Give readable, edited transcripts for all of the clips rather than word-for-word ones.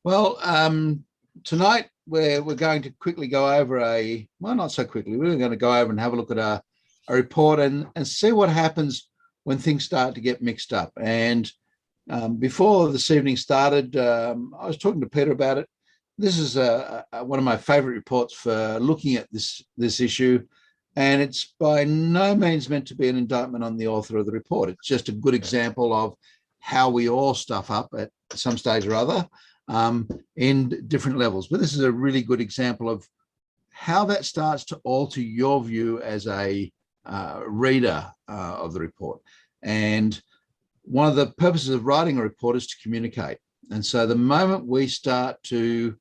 Well, tonight we're going to quickly go over well, not so quickly. We're going to go over and have a look at a report and see what happens when things start to get mixed up. And before this evening started, I was talking to Peter about it. This is one of my favourite reports for looking at this issue, and it's by no means meant to be an indictment on the author of the report. It's just a good example of how we all stuff up at some stage or other in different levels. But this is a really good example of how that starts to alter your view as a reader of the report. And one of the purposes of writing a report is to communicate. And so the moment we start to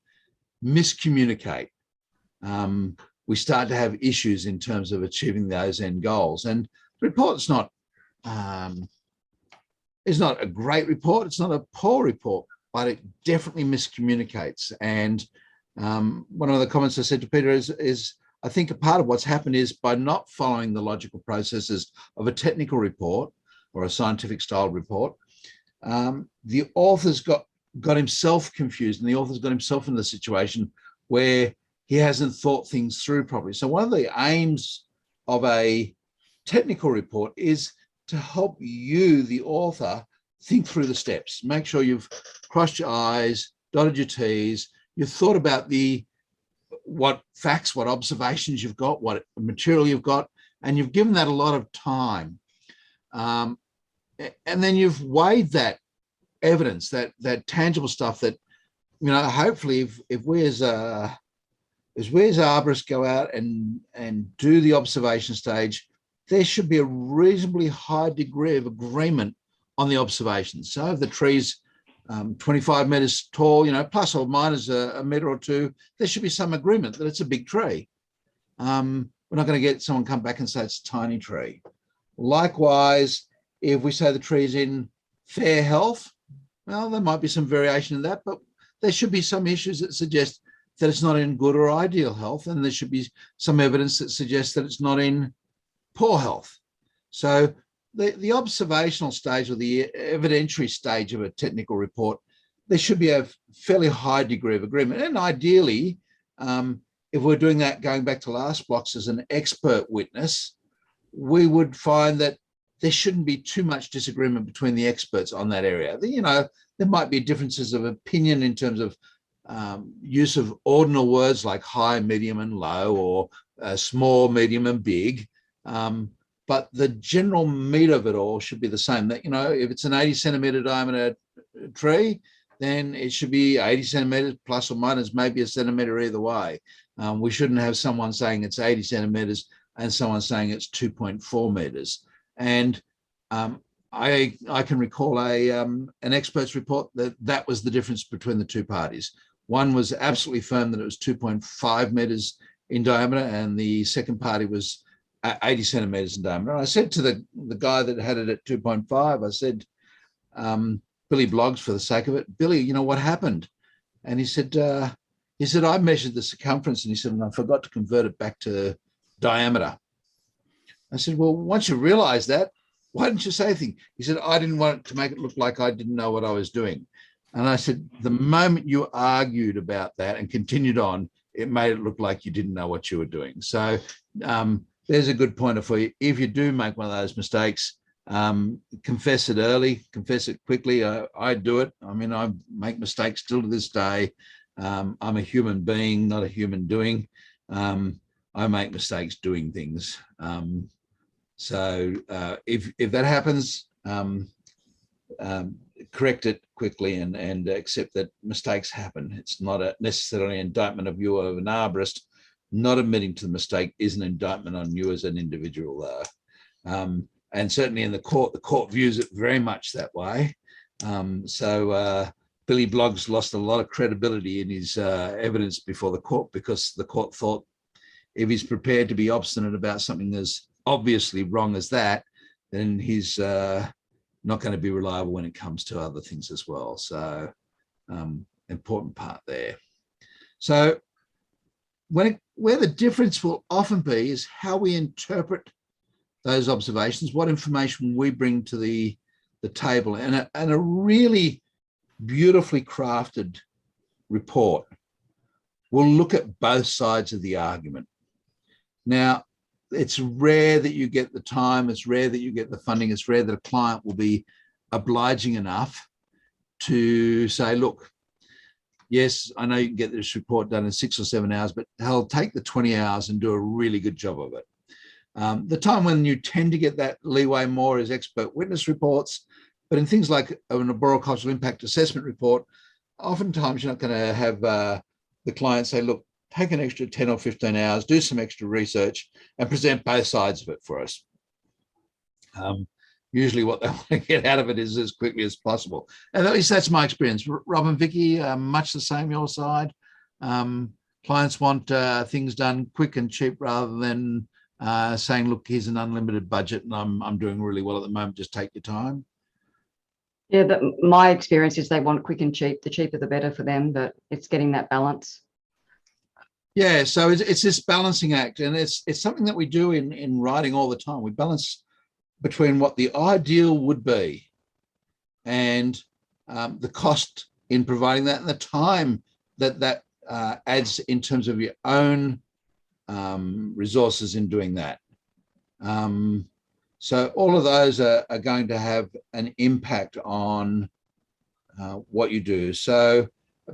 miscommunicate, we start to have issues in terms of achieving those end goals. And the report's not it's not a great report, it's not a poor report, but it definitely miscommunicates. And one of the comments I said to Peter is I think a part of what's happened is by not following the logical processes of a technical report or a scientific style report, the author's got himself confused, and the author's got himself in the situation where he hasn't thought things through properly. So one of the aims of a technical report is to help you, the author, think through the steps. Make sure you've crossed your I's, dotted your T's, you've thought about what facts, what observations you've got, what material you've got, and you've given that a lot of time. And then you've weighed that evidence, that tangible stuff that, hopefully if we as arborists go out and do the observation stage, there should be a reasonably high degree of agreement on the observations. So if the tree's 25 metres tall, plus or minus a metre or two, there should be some agreement that it's a big tree. We're not going to get someone come back and say it's a tiny tree. Likewise, if we say the tree's in fair health, well, there might be some variation in that, but there should be some issues that suggest that it's not in good or ideal health, and there should be some evidence that suggests that it's not in poor health. So the observational stage or the evidentiary stage of a technical report, there should be a fairly high degree of agreement. And ideally, if we're doing that, going back to last blocks as an expert witness, we would find that there shouldn't be too much disagreement between the experts on that area. There might be differences of opinion in terms of use of ordinal words like high, medium, and low, or small, medium, and big. But the general meat of it all should be the same. That, if it's an 80 centimetre diameter tree, then it should be 80 centimetres plus or minus maybe a centimetre either way. We shouldn't have someone saying it's 80 centimetres and someone saying it's 2.4 metres. And I can recall an expert's report that was the difference between the two parties. One was absolutely firm that it was 2.5 metres in diameter, and the second party was 80 centimetres in diameter. And I said to the guy that had it at 2.5, I said, Billy Bloggs, for the sake of it, Billy, what happened? And he said, I measured the circumference, and he said, and I forgot to convert it back to diameter. I said, well, once you realize that, why didn't you say anything? He said, I didn't want to make it look like I didn't know what I was doing. And I said, the moment you argued about that and continued on, it made it look like you didn't know what you were doing. So there's a good pointer for you. If you do make one of those mistakes, confess it early, confess it quickly. I do it. I mean, I make mistakes still to this day. I'm a human being, not a human doing. I make mistakes doing things. So if that happens, correct it quickly and accept that mistakes happen. It's not necessarily an indictment of you of an arborist. Not admitting to the mistake is an indictment on you as an individual, though. And certainly in the court views it very much that way. So Billy Bloggs lost a lot of credibility in his evidence before the court, because the court thought if he's prepared to be obstinate about something as obviously wrong as that, then he's not going to be reliable when it comes to other things as well. So important part there. So where the difference will often be is how we interpret those observations, what information we bring to the table, and a really beautifully crafted report will look at both sides of the argument. Now, it's rare that you get the time, it's rare that you get the funding, it's rare that a client will be obliging enough to say, look, yes, I know you can get this report done in 6 or 7 hours, but hell, take the 20 hours and do a really good job of it. The time when you tend to get that leeway more is expert witness reports, but in things like an arboricultural impact assessment report, oftentimes you're not going to have the client say, look, take an extra 10 or 15 hours, do some extra research and present both sides of it for us. Usually what they want to get out of it is as quickly as possible. And at least that's my experience. Rob and Vicky, much the same your side. Clients want things done quick and cheap rather than saying, look, here's an unlimited budget and I'm doing really well at the moment, just take your time. Yeah, my experience is they want quick and cheap. The cheaper the better for them, but it's getting that balance. Yeah, so it's this balancing act, and it's something that we do in writing all the time. We balance between what the ideal would be and the cost in providing that and the time that adds in terms of your own resources in doing that. So all of those are going to have an impact on what you do. So,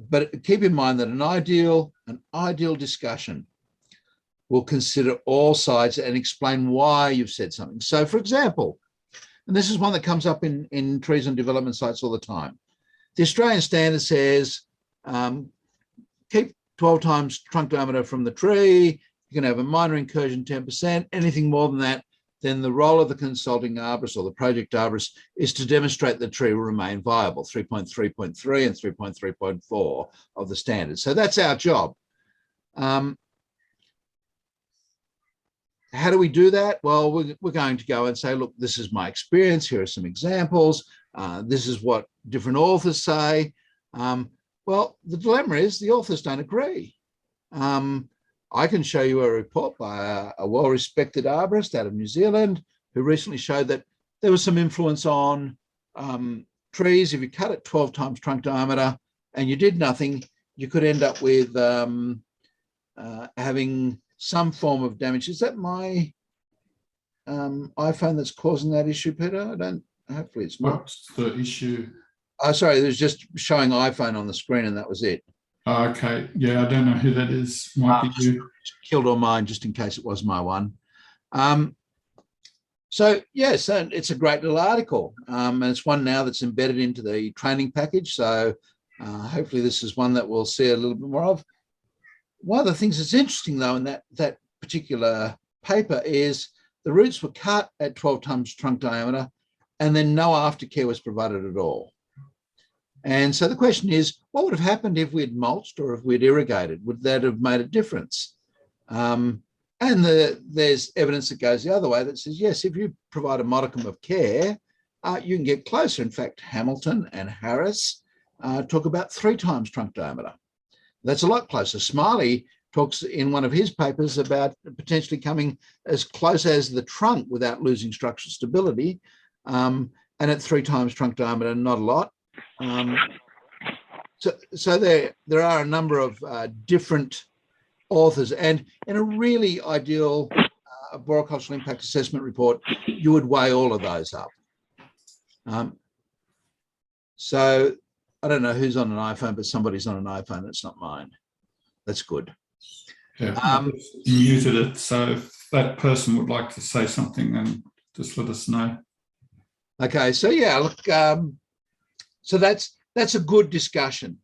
but keep in mind that an ideal discussion will consider all sides and explain why you've said something. So, for example, and this is one that comes up in trees and development sites all the time, the Australian standard says keep 12 times trunk diameter from the tree. You can have a minor incursion 10%. Anything more than that, then the role of the consulting arborist or the project arborist is to demonstrate the tree will remain viable, 3.3.3 and 3.3.4 of the standard. So that's our job. How do we do that? Well, we're going to go and say, look, this is my experience. Here are some examples. This is what different authors say. Well, the dilemma is the authors don't agree. I can show you a report by a well-respected arborist out of New Zealand who recently showed that there was some influence on trees. If you cut it 12 times trunk diameter and you did nothing, you could end up with having some form of damage. Is that my iPhone that's causing that issue, Peter? Hopefully it's not. What's the issue? Oh, sorry, there's just showing iPhone on the screen and that was it. Oh, okay. Yeah, I don't know who that is. Might be you. Killed all mine just in case it was my one. So yes, it's a great little article. And it's one now that's embedded into the training package. So hopefully this is one that we'll see a little bit more of. One of the things that's interesting though in that particular paper is the roots were cut at 12 times trunk diameter and then no aftercare was provided at all. And so the question is, what would have happened if we'd mulched or if we'd irrigated? Would that have made a difference? And there's evidence that goes the other way that says, yes, if you provide a modicum of care, you can get closer. In fact, Hamilton and Harris talk about 3 times trunk diameter. That's a lot closer. Smiley talks in one of his papers about potentially coming as close as the trunk without losing structural stability. And at 3 times trunk diameter, not a lot. So there are a number of different authors, and in a really ideal arboricultural impact assessment report, you would weigh all of those up. So I don't know who's on an iPhone, but somebody's on an iPhone. That's not mine. That's good. Yeah, you muted it. So if that person would like to say something, then just let us know. Okay. So yeah, look. So that's a good discussion.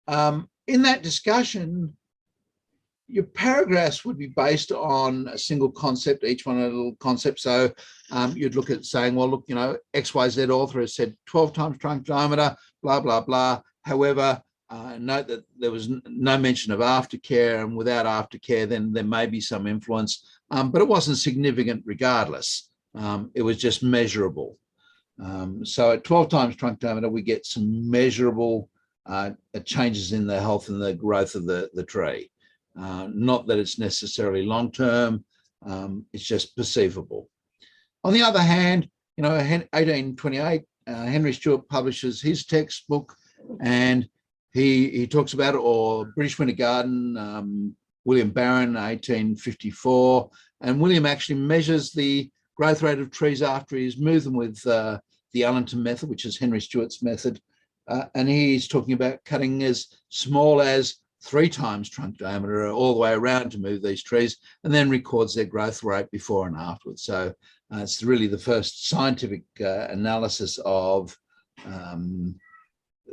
In that discussion, your paragraphs would be based on a single concept, each one a little concept. So you'd look at saying, well, look, XYZ author has said 12 times trunk diameter, blah, blah, blah. However, note that there was no mention of aftercare, and without aftercare, then there may be some influence, but it wasn't significant regardless. It was just measurable. So at 12 times trunk diameter, we get some measurable changes in the health and the growth of the tree. Not that it's necessarily long-term, it's just perceivable. On the other hand, 1828, Henry Stewart publishes his textbook, and he talks about it, or British Winter Garden, William Barron, 1854. And William actually measures the growth rate of trees after he's moved them with the Allington method, which is Henry Stewart's method. And he's talking about cutting as small as 3 times trunk diameter all the way around to move these trees, and then records their growth rate before and afterwards. So it's really the first scientific analysis of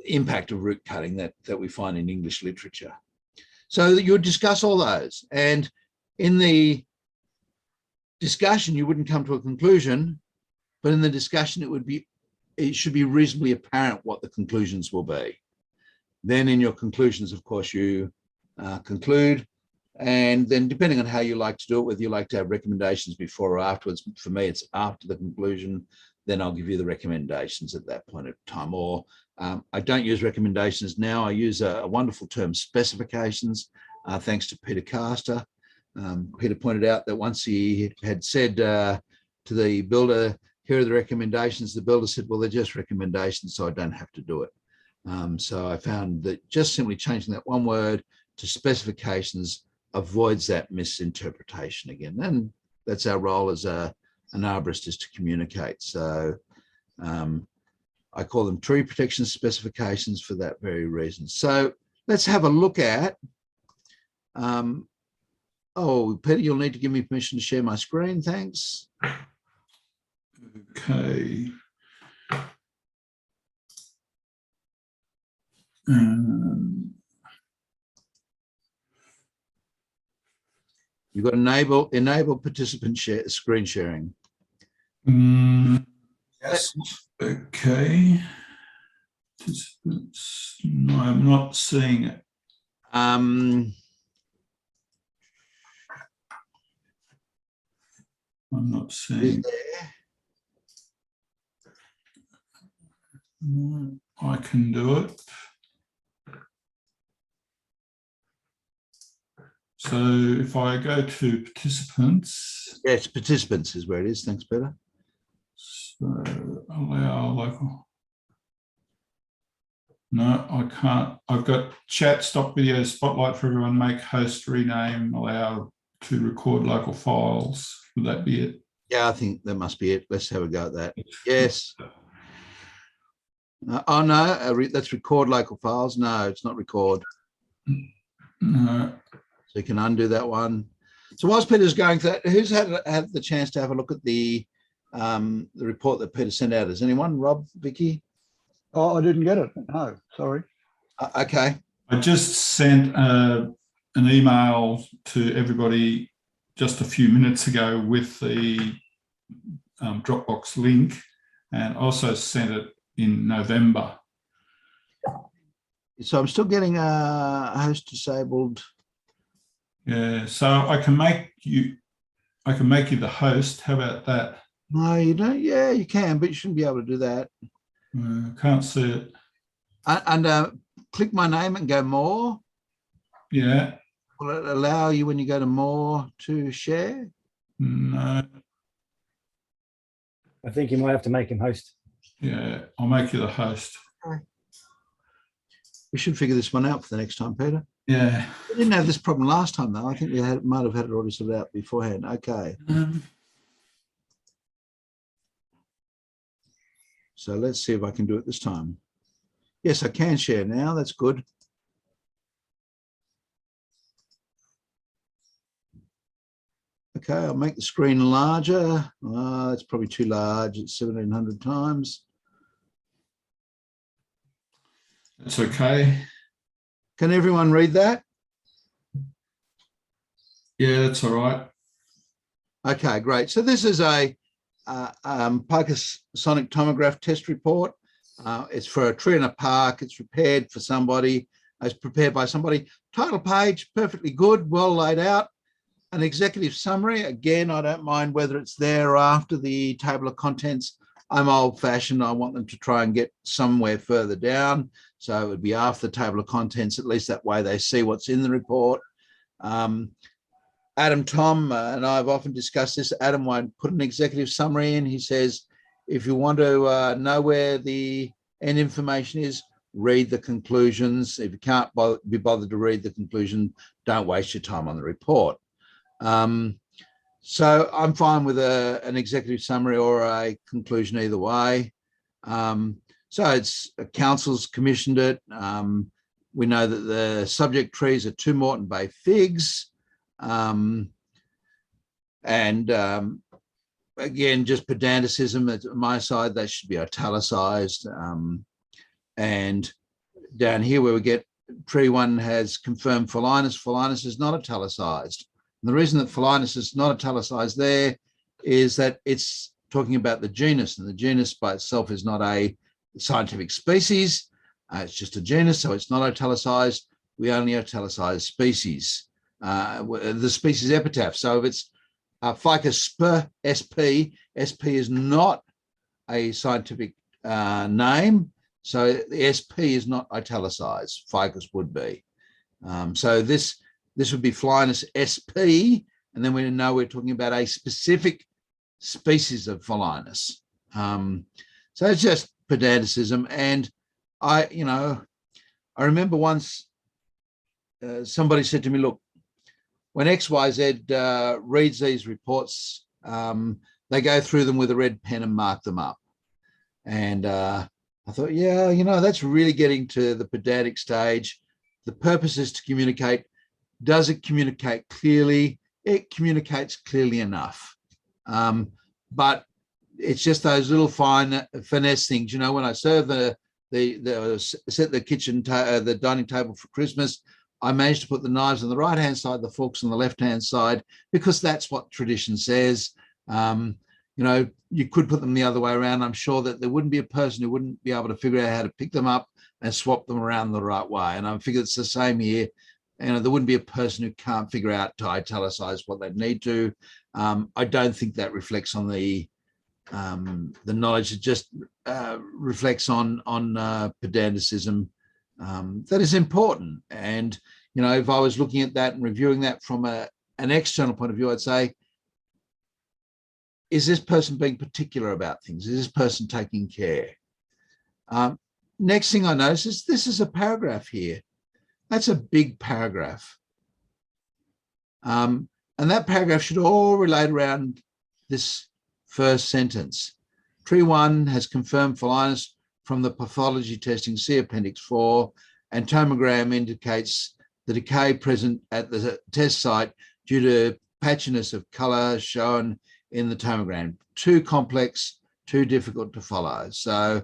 impact of root cutting that we find in English literature. So you would discuss all those, and in the discussion you wouldn't come to a conclusion, but in the discussion it should be reasonably apparent what the conclusions will be. Then in your conclusions, of course, you conclude, and then depending on how you like to do it, whether you like to have recommendations before or afterwards, for me it's after the conclusion, then I'll give you the recommendations at that point of time. Or I don't use recommendations now. I use a wonderful term, specifications, thanks to Peter Caster. Peter pointed out that once he had said to the builder, here are the recommendations, the builder said, well, they're just recommendations, so I don't have to do it. So I found that just simply changing that one word to specifications avoids that misinterpretation again. And that's our role as an arborist, is to communicate. So I call them tree protection specifications for that very reason. So let's have a look at, oh, Peter, you'll need to give me permission to share my screen. Thanks. Okay. You've got enable participant screen sharing. Yes. Okay. Participants. No, I'm not seeing it. I'm not seeing it. I can do it. So if I go to participants. Yes, participants is where it is. Thanks, Peter. So allow local. No, I can't. I've got chat, stop video, spotlight for everyone, make host, rename, allow to record local files. Would that be it? Yeah, I think that must be it. Let's have a go at that. Yes. Oh, no, that's record local files. No, it's not record. No. So you can undo that one. So whilst Peter's going through that, who's had the chance to have a look at the report that Peter sent out? Has anyone? Rob, Vicky? Oh, I didn't get it. No, sorry. Okay. I just sent an email to everybody just a few minutes ago with the Dropbox link, and also sent it in November. So I'm still getting host disabled. Yeah, so I can make you the host. How about that? No, you don't. Yeah, you can, but you shouldn't be able to do that. Can't see it. And click my name and go more. Yeah. Will it allow you, when you go to more, to share? No. I think you might have to make him host. Yeah, I'll make you the host. Okay. We should figure this one out for the next time, Peter. Yeah. We didn't have this problem last time, though. I think we might have had it already sorted out beforehand. Okay. So let's see if I can do it this time. Yes, I can share now. That's good. Okay, I'll make the screen larger. It's probably too large. It's 1700 times. That's okay. Can everyone read that? Yeah, that's all right. Okay, great. So this is a Parker sonic tomograph test report. It's for a tree in a park. It's prepared for somebody. It's prepared by somebody. Title page, perfectly good, well laid out. An executive summary. Again, I don't mind whether it's there or after the table of contents. I'm old fashioned. I want them to try and get somewhere further down. So it would be after the table of contents, at least that way they see what's in the report. Adam, Tom, and I have often discussed this. Adam won't put an executive summary in. He says, if you want to know where the end information is, read the conclusions. If you can't be bothered to read the conclusion, don't waste your time on the report. So I'm fine with an executive summary or a conclusion either way. So it's council's commissioned it. We know that the subject trees are 2 Moreton Bay figs. Again, just pedanticism at my side, that should be italicized. And down here where we get tree 1 has confirmed Pholinus. Pholinus is not italicized. And the reason that Pholinus is not italicized there is that it's talking about the genus, and the genus by itself is not a scientific species. It's just a genus, so it's not italicized. We only italicize species, the species epitaph. So if it's Ficus sp, SP, SP is not a scientific name, so the SP is not italicized. Ficus would be. So this would be Pholinus SP, and then we know we're talking about a specific species of Pholinus. So it's just pedanticism. And I remember once somebody said to me, look, when XYZ reads these reports, they go through them with a red pen and mark them up. And I thought, yeah, that's really getting to the pedantic stage. The purpose is to communicate. Does it communicate clearly? It communicates clearly enough. But it's just those little fine finesse things. When I serve set the kitchen, the dining table for Christmas, I managed to put the knives on the right-hand side, the forks on the left-hand side, because that's what tradition says. You could put them the other way around. I'm sure that there wouldn't be a person who wouldn't be able to figure out how to pick them up and swap them around the right way. And I figure it's the same here. There wouldn't be a person who can't figure out to italicize what they need to. I don't think that reflects on the knowledge. It just reflects on pedanticism that is important. And if I was looking at that and reviewing that from an external point of view, I'd say, is this person being particular about things? Is this person taking care? Next thing I notice is this is a paragraph here. That's a big paragraph. And that paragraph should all relate around this first sentence. Tree 1 has confirmed Pholinus from the pathology testing, see Appendix 4, and tomogram indicates the decay present at the test site due to patchiness of colour shown in the tomogram. Too complex, too difficult to follow. So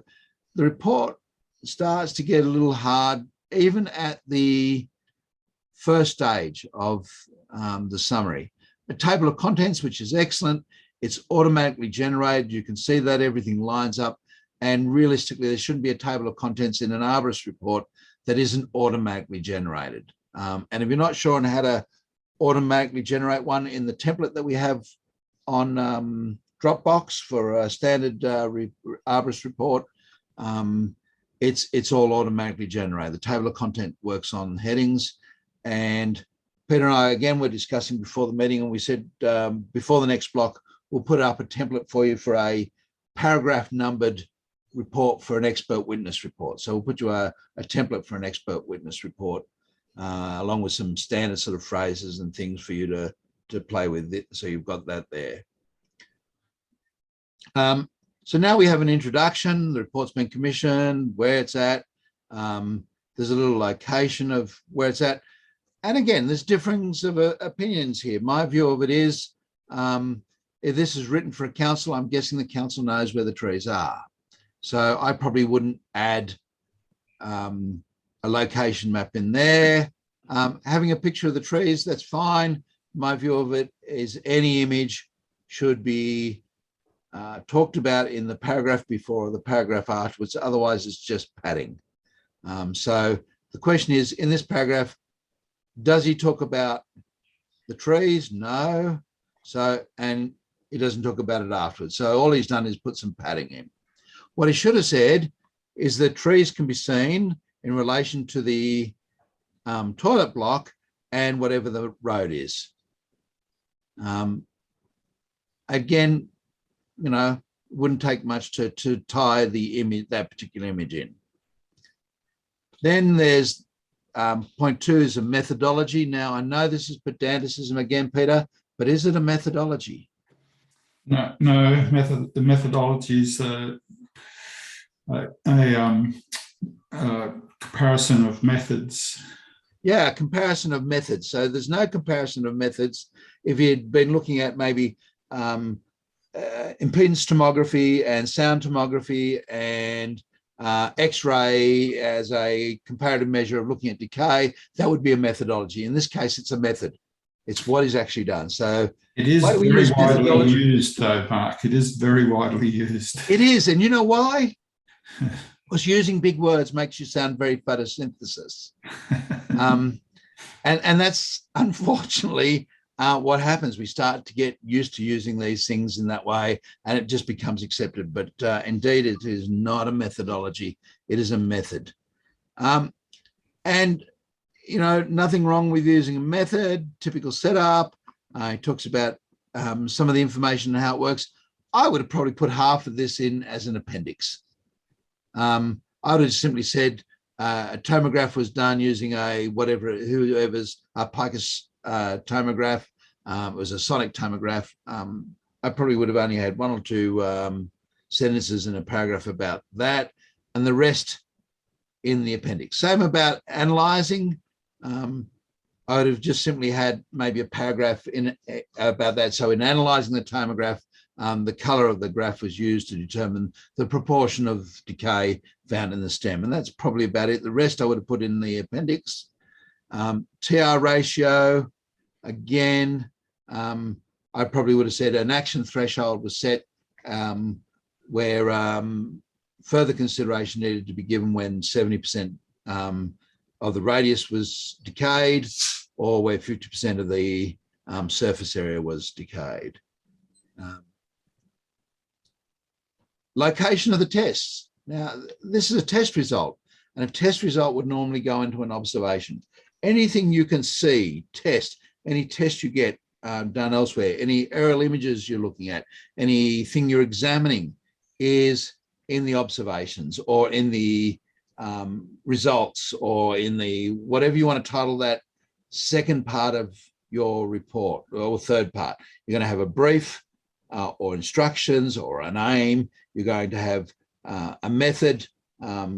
the report starts to get a little hard, even at the first stage of the summary. A table of contents, which is excellent. It's automatically generated. You can see that everything lines up. And realistically, there shouldn't be a table of contents in an arborist report that isn't automatically generated. And if you're not sure on how to automatically generate one, in the template that we have on Dropbox for a standard arborist report, it's all automatically generated. The table of content works on headings. And Peter and I, again, were discussing before the meeting, and we said before the next block, we'll put up a template for you for a paragraph numbered report for an expert witness report. So we'll put you a template for an expert witness report, along with some standard sort of phrases and things for you to play with it. So you've got that there. So now we have an introduction. The report's been commissioned, where it's at. There's a little location of where it's at. And again, there's difference of opinions here. My view of it is, if this is written for a council, I'm guessing the council knows where the trees are. So I probably wouldn't add a location map in there. Having a picture of the trees, that's fine. My view of it is any image should be talked about in the paragraph before or the paragraph afterwards. Otherwise, it's just padding. So the question is, in this paragraph, does he talk about the trees? No. So, and he doesn't talk about it afterwards. So all he's done is put some padding in. What he should have said is that trees can be seen in relation to the toilet block and whatever the road is. Again, wouldn't take much to tie the image, that particular image in. Then there's point 2 is a methodology. Now, I know this is pedanticism again, Peter, but is it a methodology? No, the methodology is a comparison of methods. Yeah, comparison of methods. So there's no comparison of methods. If you'd been looking at maybe impedance tomography and sound tomography and X-ray as a comparative measure of looking at decay, that would be a methodology. In this case, it's a method. It's what is actually done. So it is very widely used, though, Mark. It is very widely used. It is, and you know why? Because using big words makes you sound very photosynthesis. And that's unfortunately what happens. We start to get used to using these things in that way, and it just becomes accepted. But indeed, it is not a methodology. It is a method. And, you know, nothing wrong with using a method, typical setup. He talks about some of the information and how it works. I would have probably put half of this in as an appendix. I would have simply said a tomograph was done using whoever's Picus tomograph. It was a sonic tomograph. I probably would have only had 1 or 2 sentences in a paragraph about that, and the rest in the appendix. Same about analysing. I would have just simply had maybe a paragraph in about that. So in analysing the tomograph, the colour of the graph was used to determine the proportion of decay found in the stem. And that's probably about it. The rest I would have put in the appendix. TR ratio, again, I probably would have said an action threshold was set where further consideration needed to be given when 70% of the radius was decayed, or where 50% of the surface area was decayed. Location of the tests. Now, this is a test result, and a test result would normally go into an observation. Anything you can see, test, any test you get done elsewhere, any aerial images you're looking at, anything you're examining is in the observations or in the results or in the, whatever you want to title that second part of your report or third part. You're going to have a brief or instructions or an aim. You're going to have a method,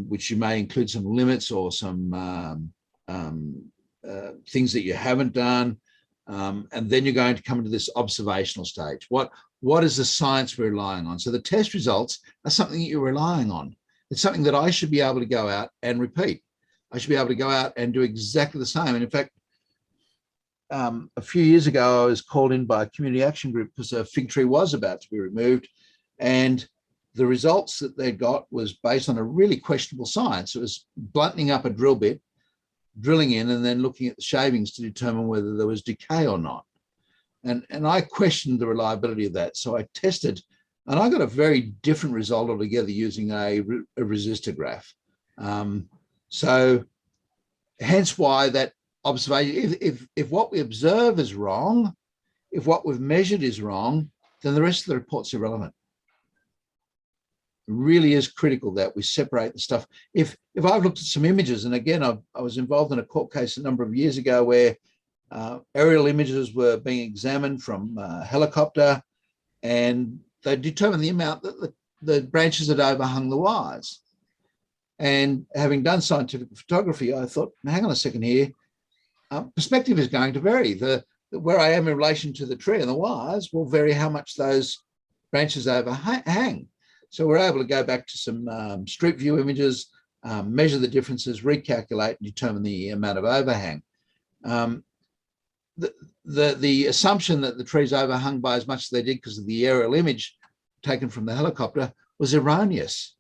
which you may include some limits or some things that you haven't done. And then you're going to come into this observational stage. What is the science we're relying on? So the test results are something that you're relying on. It's something that I should be able to go out and repeat. I should be able to go out and do exactly the same. And in fact, a few years ago, I was called in by a community action group because a fig tree was about to be removed. And the results that they got was based on a really questionable science. It was blunting up a drill bit, drilling in, and then looking at the shavings to determine whether there was decay or not. And I questioned the reliability of that. So I tested, and I got a very different result altogether using a resistor graph. So hence why that observation, if what we observe is wrong, if what we've measured is wrong, then the rest of the report's irrelevant. It really is critical that we separate the stuff. If I've looked at some images, and again, I was involved in a court case a number of years ago where aerial images were being examined from a helicopter, and they determined the amount that the branches had overhung the wires. And having done scientific photography, I thought, hang on a second here, perspective is going to vary. Where I am in relation to the tree and the wires will vary how much those branches overhang. So we're able to go back to some street view images, measure the differences, recalculate, and determine the amount of overhang. The assumption that the trees overhung by as much as they did because of the aerial image taken from the helicopter was erroneous.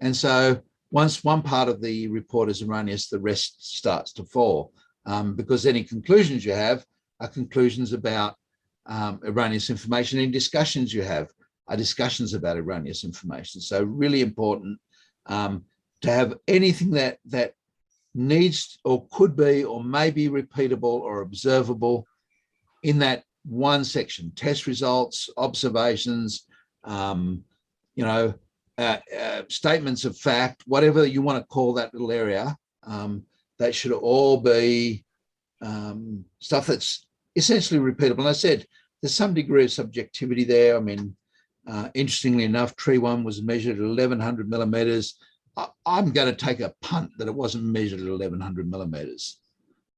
And so once one part of the report is erroneous, the rest starts to fall, because any conclusions you have are conclusions about erroneous information. Any discussions you have are discussions about erroneous information. So really important to have anything that needs or could be or may be repeatable or observable in that one section: test results, observations, statements of fact, whatever you want to call that little area, That should all be stuff that's essentially repeatable. And I said there's some degree of subjectivity there. I mean, interestingly enough, tree one was measured at 1100 millimeters. I'm going to take a punt that it wasn't measured at 1100 millimeters.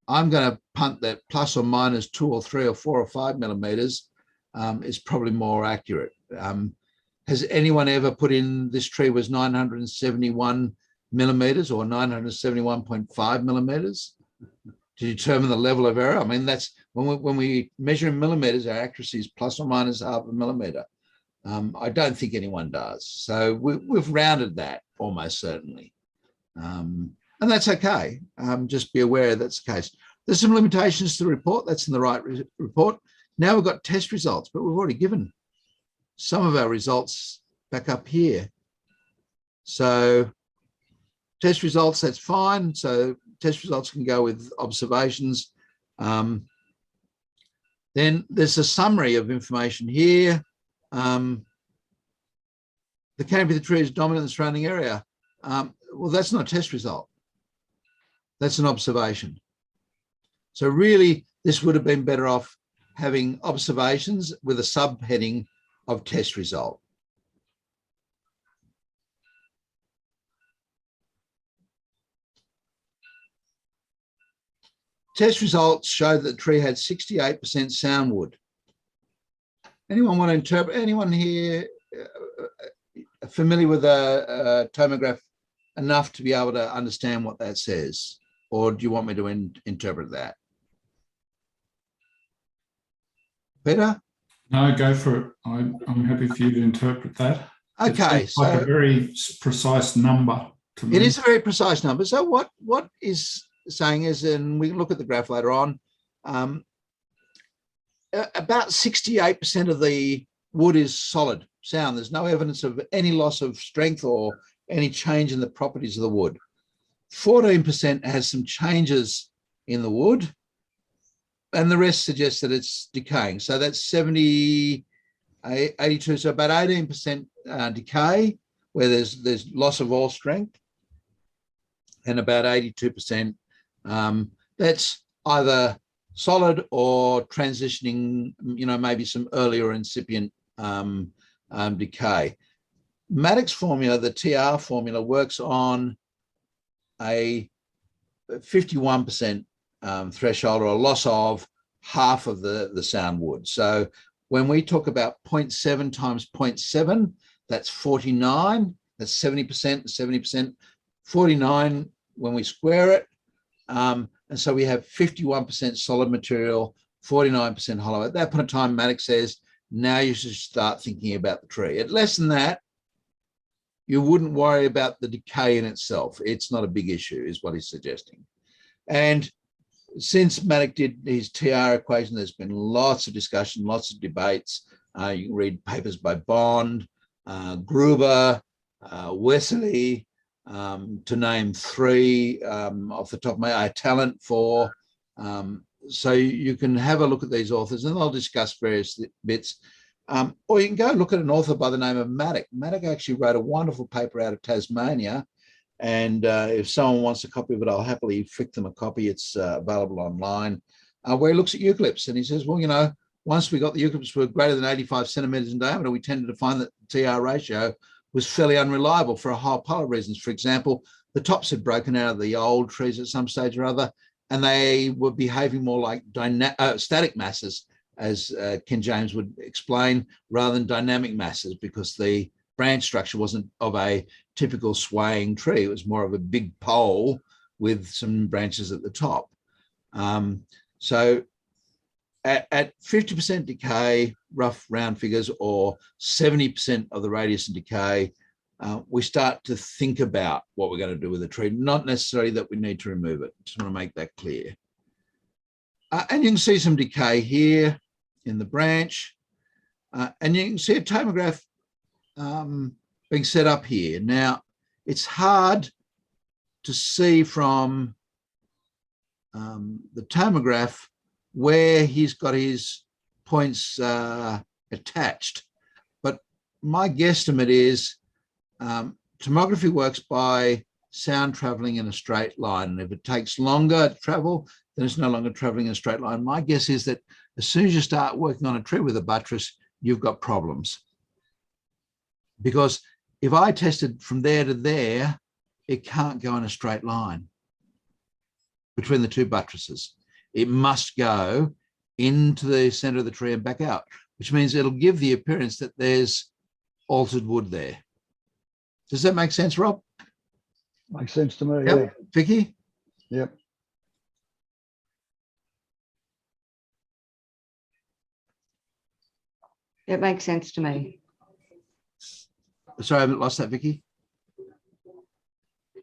I'm going to punt that plus or minus 2 or 3 or 4 or 5 millimeters is probably more accurate. Has anyone ever put in this tree was 971 millimeters or 971.5 millimeters to determine the level of error? I mean, that's when we measure in millimeters, our accuracy is plus or minus half a millimeter. I don't think anyone does. So we've rounded that almost certainly. And that's okay. Just be aware that's the case. There's some limitations to the report. That's in the right report. Now we've got test results, but we've already given some of our results back up here. So test results, that's fine. So test results can go with observations. Then there's a summary of information here. The canopy of the tree is dominant in the surrounding area. Well, that's not a test result. That's an observation. So really, this would have been better off having observations with a subheading of test result. Test results show that the tree had 68% soundwood. Anyone want to interpret? Anyone here familiar with a tomograph enough to be able to understand what that says? Or do you want me to interpret that? Peter? No, go for it. I'm happy for you to interpret that. Okay. It's like a very precise number to me. It is a very precise number. So what is saying is, and we can look at the graph later on, about 68% of the wood is solid, sound. There's no evidence of any loss of strength or any change in the properties of the wood. 14% has some changes in the wood, and the rest suggests that it's decaying. So that's 70, 82, so about 18% decay, where there's loss of all strength, and about 82% that's either solid or transitioning, maybe some earlier incipient decay. Maddox formula, the TR formula, works on a 51% threshold, or a loss of half of the sound wood. So when we talk about 0.7 times 0.7, that's 49, that's 70%, 70%, 49 when we square it. And so we have 51% solid material, 49% hollow. At that point in time, Maddox says, now you should start thinking about the tree. At less than that, you wouldn't worry about the decay in itself. It's not a big issue, is what he's suggesting. And since Maddox did his TR equation, there's been lots of discussion, lots of debates. You can read papers by Bond, Gruber, Wesley, to name three off the top of my head, Talent, 4. So you can have a look at these authors and they'll discuss various bits. Or you can go look at an author by the name of Maddox. Maddox actually wrote a wonderful paper out of Tasmania. And if someone wants a copy of it, I'll happily flick them a copy. It's available online, where he looks at eucalypts. And he says, well, once we got the eucalypts were greater than 85 centimetres in diameter, we tended to find that the TR ratio was fairly unreliable for a whole pile of reasons. For example, the tops had broken out of the old trees at some stage or other, and they were behaving more like static masses, as Ken James would explain, rather than dynamic masses, because the branch structure wasn't of a typical swaying tree. It was more of a big pole with some branches at the top. So at 50% decay, rough round figures, or 70% of the radius in decay, we start to think about what we're going to do with the tree, not necessarily that we need to remove it. Just want to make that clear. And you can see some decay here in the branch, and you can see a tomograph being set up here. Now, it's hard to see from the tomograph where he's got his points attached, but my guesstimate is tomography works by sound traveling in a straight line. And if it takes longer to travel, then it's no longer traveling in a straight line. My guess is that as soon as you start working on a tree with a buttress, you've got problems. Because if I tested from there to there, it can't go in a straight line between the two buttresses. It must go into the center of the tree and back out, which means it'll give the appearance that there's altered wood there. Does that make sense, Rob? Makes sense to me. Yep. Yeah. Vicky? Yep. It makes sense to me. Sorry, I lost that, Vicky.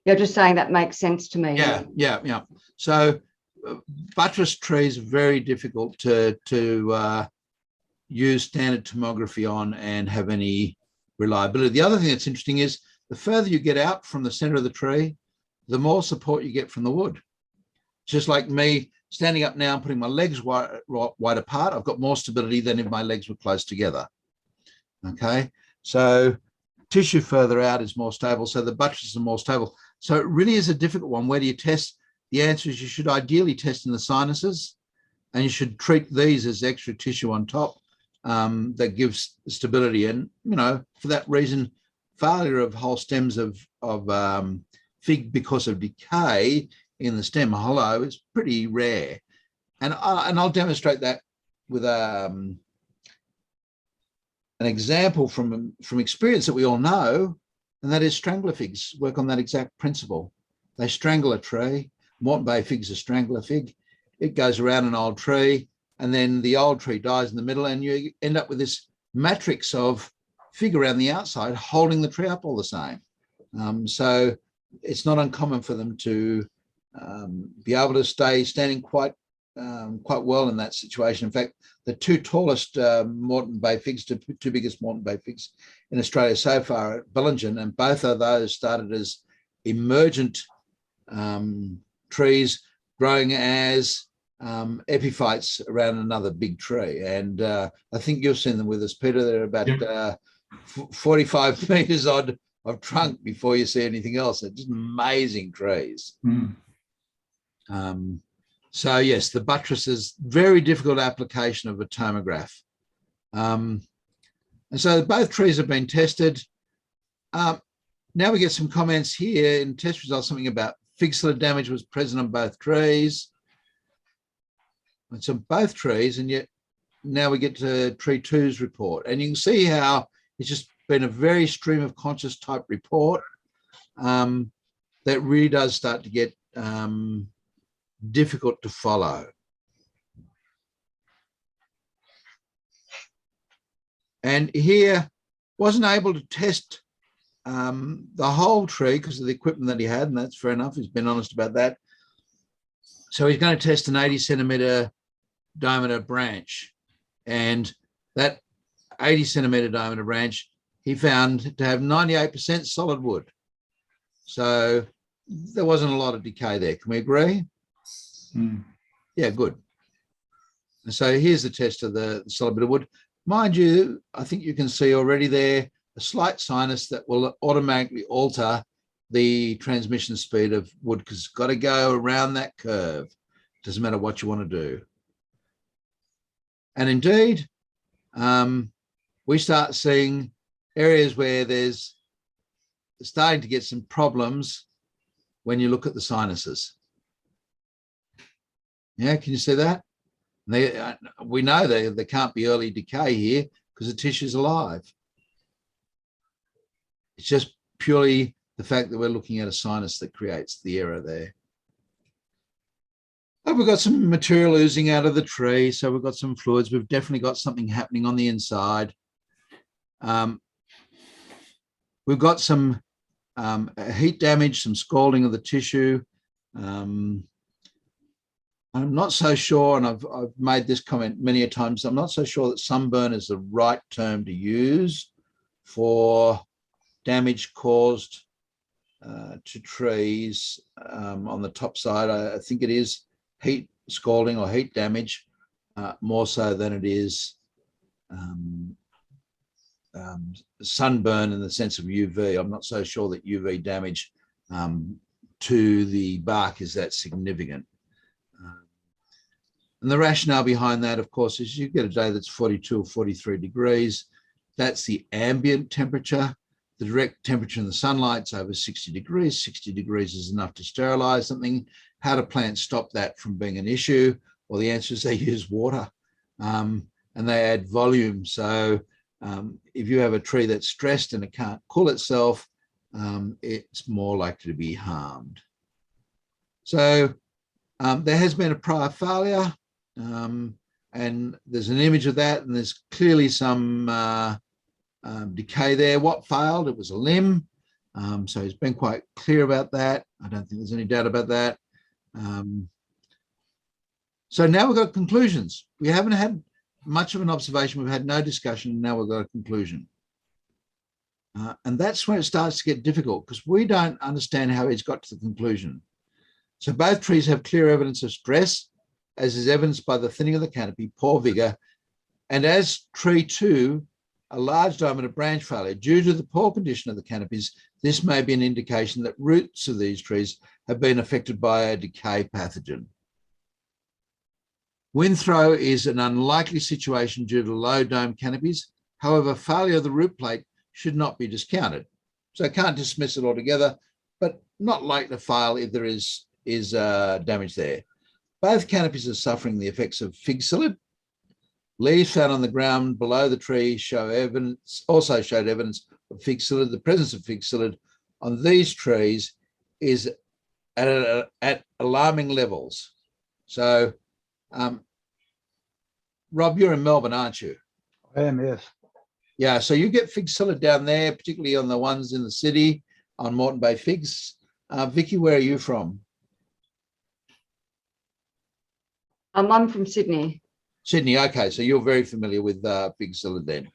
You're just saying that makes sense to me. Yeah. So buttress trees are very difficult to use standard tomography on and have any reliability. The other thing that's interesting is the further you get out from the center of the tree, the more support you get from the wood. Just like me standing up now and putting my legs wide apart, I've got more stability than if my legs were close together. Okay, so tissue further out is more stable, so the buttresses are more stable. So it really is a difficult one. Where do you test? The answer is you should ideally test in the sinuses, and you should treat these as extra tissue on top that gives stability. And, you know, for that reason, failure of whole stems of fig because of decay in the stem hollow is pretty rare. And I'll demonstrate that with an example from experience that we all know, and that is strangler figs work on that exact principle. They strangle a tree. Moreton Bay fig's a strangler fig. It goes around an old tree, and then the old tree dies in the middle, and you end up with this matrix of fig around the outside holding the tree up all the same. So it's not uncommon for them to be able to standing quite well in that situation. In fact, the two tallest Moreton Bay figs, two biggest Moreton Bay figs in Australia so far are at Billingen, and both of those started as emergent trees growing as epiphytes around another big tree. And I think you've seen them with us, Peter. They're about 45 meters odd of trunk before you see anything else. They're just amazing trees. So yes, the buttress is very difficult application of a tomograph. And so both trees have been tested. Now we get some comments here in test results, something about fig cyllid damage was present on both trees. It's on both trees, and yet now we get to tree 2's report. And you can see how it's just been a very stream of conscious type report that really does start to get difficult to follow. And here wasn't able to test the whole tree because of the equipment that he had, and that's fair enough. He's been honest about that. So he's going to test an 80 centimetre diameter branch, and that 80 centimetre diameter branch he found to have 98% solid wood. So there wasn't a lot of decay there. Can we agree? Yeah, good. And so here's the test of the solid bit of wood. Mind you, I think you can see already there a slight sinus that will automatically alter the transmission speed of wood because it's got to go around that curve. Doesn't matter what you want to do. And indeed, we start seeing areas where there's starting to get some problems when you look at the sinuses. Yeah, can you see that? We know there can't be early decay here because the tissue's alive. It's just purely the fact that we're looking at a sinus that creates the error there. Oh, we've got some material oozing out of the tree, so we've got some fluids. We've definitely got something happening on the inside. We've got some heat damage, some scalding of the tissue. I'm not so sure, and I've made this comment many a times, I'm not so sure that sunburn is the right term to use for damage caused to trees on the top side. I think it is heat scalding or heat damage more so than it is sunburn in the sense of UV. I'm not so sure that UV damage to the bark is that significant. And the rationale behind that, of course, is you get a day that's 42 or 43 degrees. That's the ambient temperature. The direct temperature in the sunlight's over 60 degrees. 60 degrees is enough to sterilize something. How do plants stop that from being an issue? Well, the answer is they use water and they add volume. So if you have a tree that's stressed and it can't cool itself, it's more likely to be harmed. So there has been a prior failure, and there's an image of that, and there's clearly some decay there. What failed? It was a limb. So he's been quite clear about that. I don't think there's any doubt about that. So now we've got conclusions. We haven't had much of an observation. We've had no discussion. Now we've got a conclusion. And that's when it starts to get difficult, because we don't understand how he's got to the conclusion. So both trees have clear evidence of stress, as is evidenced by the thinning of the canopy, poor vigor, and as tree 2, a large diameter branch failure. Due to the poor condition of the canopies, this may be an indication that roots of these trees have been affected by a decay pathogen. Wind throw is an unlikely situation due to low dome canopies. However, failure of the root plate should not be discounted. So I can't dismiss it altogether, but not likely to fail if there is damage there. Both canopies are suffering the effects of fig psyllid. Leaves found on the ground below the tree also showed evidence of fig psyllid. The presence of fig psyllid on these trees is at alarming levels. So, Rob, you're in Melbourne, aren't you? I am, yes. Yeah, so you get fig psyllid down there, particularly on the ones in the city, on Moreton Bay figs. Vicky, where are you from? I'm from Sydney. Sydney, okay, so you're very familiar with fig psyllid then.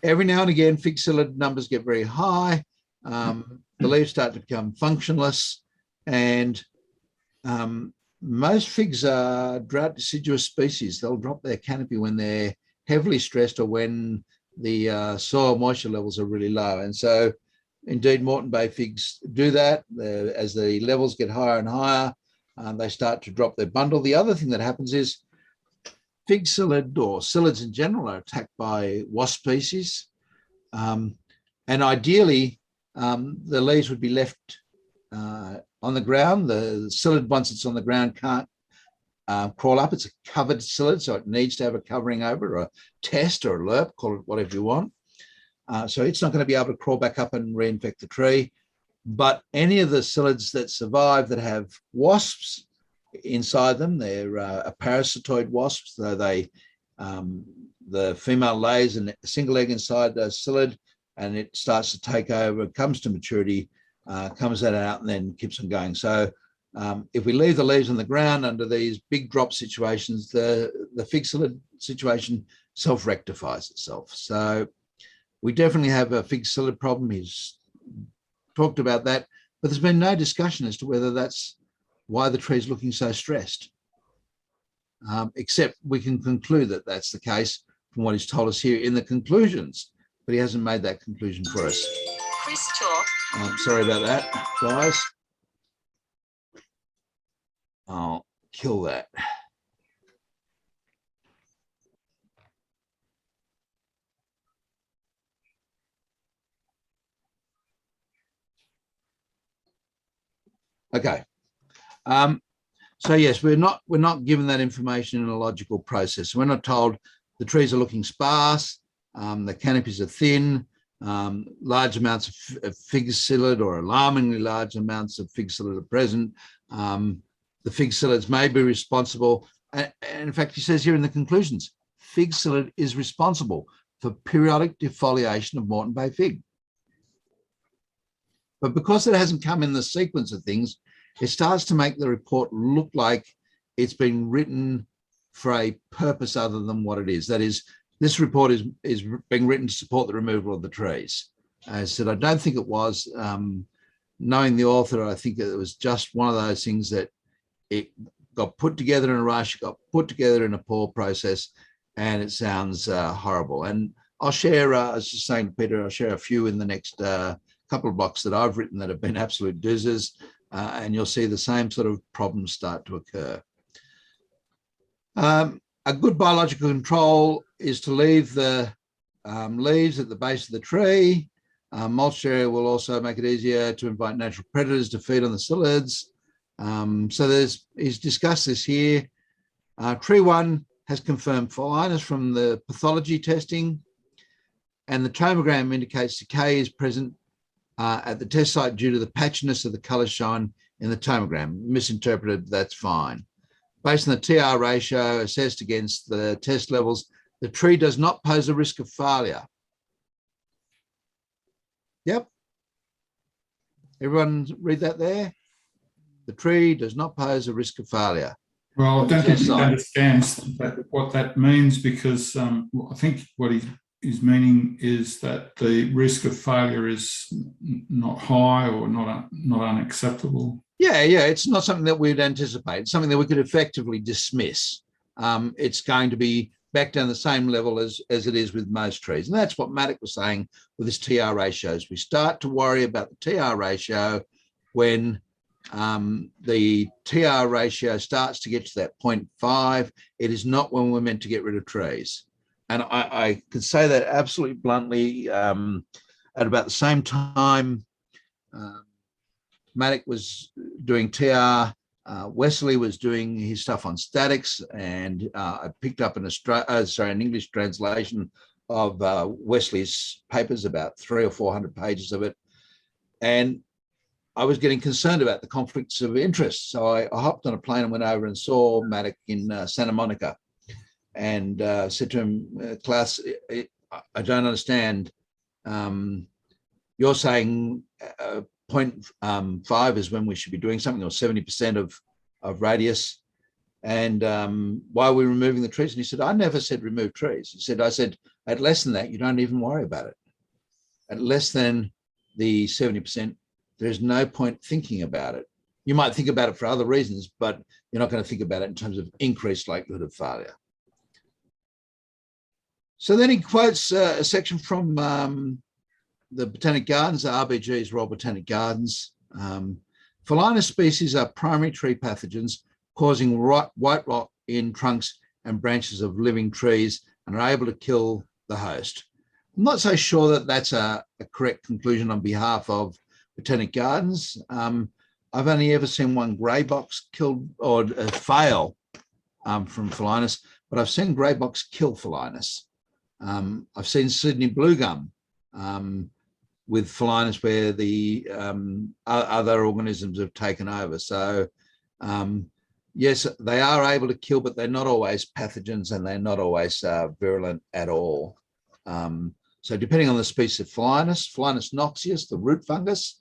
Every now and again, fig psyllid numbers get very high. The leaves start to become functionless, and most figs are drought deciduous species. They'll drop their canopy when they're heavily stressed or when the soil moisture levels are really low. And so indeed, Moreton Bay figs do that. As the levels get higher and higher, they start to drop their bundle. The other thing that happens is fig psyllid, or psyllids in general, are attacked by wasp species. And ideally, the leaves would be left on the ground. The psyllid, once it's on the ground, can't crawl up. It's a covered psyllid, so it needs to have a covering over, or a test or a lerp, call it whatever you want. So it's not going to be able to crawl back up and reinfect the tree. But any of the psyllids that survive that have wasps inside them, they're parasitoid wasps, so they, the female lays a single egg inside the psyllid, and it starts to take over, comes to maturity, comes out, and then keeps on going. So if we leave the leaves on the ground under these big drop situations, the fig psyllid situation self-rectifies itself. So we definitely have a fig psyllid problem. He's talked about that, but there's been no discussion as to whether that's why the tree's looking so stressed, except we can conclude that that's the case from what he's told us here in the conclusions, but he hasn't made that conclusion for us. Chris talk. Sorry about that, guys. I'll kill that. Okay. So yes, we're not given that information in a logical process. We're not told the trees are looking sparse, the canopies are thin, large amounts of fig psyllid, or alarmingly large amounts of fig psyllid are present. The fig psyllids may be responsible. And in fact, he says here in the conclusions, fig psyllid is responsible for periodic defoliation of Moreton Bay fig. But because it hasn't come in the sequence of things, it starts to make the report look like it's been written for a purpose other than what it is. That is, this report is being written to support the removal of the trees. As I said, I don't think it was. Knowing the author, I think it was just one of those things that it got put together in a rush, got put together in a poor process, and it sounds horrible. And I'll share, I was just saying to Peter, I'll share a few in the next couple of blocks that I've written that have been absolute doozers, and you'll see the same sort of problems start to occur. A good biological control is to leave the leaves at the base of the tree. Mulch area will also make it easier to invite natural predators to feed on the psyllids. So he's discussed this here. Tree 1 has confirmed phylinus from the pathology testing, and the tomogram indicates decay is present at the test site due to the patchiness of the colour shown in the tomogram. Misinterpreted, that's fine. Based on the TR ratio assessed against the test levels, the tree does not pose a risk of failure. Yep. Everyone read that there? The tree does not pose a risk of failure. Well, I don't think he understands what that means, because I think what he's meaning is that the risk of failure is not high or not unacceptable. Yeah, it's not something that we'd anticipate. It's something that we could effectively dismiss. It's going to be back down the same level as it is with most trees. And that's what Matic was saying with his TR ratios. We start to worry about the TR ratio when the TR ratio starts to get to that 0.5. It is not when we're meant to get rid of trees. And I could say that absolutely bluntly. At about the same time, Matic was doing TR, Wesley was doing his stuff on statics, and I picked up an English translation of Wesley's papers, about 300 or 400 pages of it. And I was getting concerned about the conflicts of interest. So I hopped on a plane and went over and saw Matic in Santa Monica, and said to him, Klaus, I don't understand. You're saying 0.5 is when we should be doing something, or 70% of radius. And why are we removing the trees? And he said, I never said remove trees. He said, I said, at less than that, you don't even worry about it. At less than the 70%, there's no point thinking about it. You might think about it for other reasons, but you're not going to think about it in terms of increased likelihood of failure. So then he quotes a section from the Botanic Gardens, the RBG's Royal Botanic Gardens. Phylinus species are primary tree pathogens causing white rot in trunks and branches of living trees and are able to kill the host. I'm not so sure that that's a correct conclusion on behalf of Botanic Gardens. I've only ever seen one grey box killed or fail from Phylinus, but I've seen grey box kill Phylinus. I've seen Sydney bluegum with Phylinus where the other organisms have taken over. So yes, they are able to kill, but they're not always pathogens, and they're not always virulent at all. So depending on the species of Phylinus noxious, the root fungus,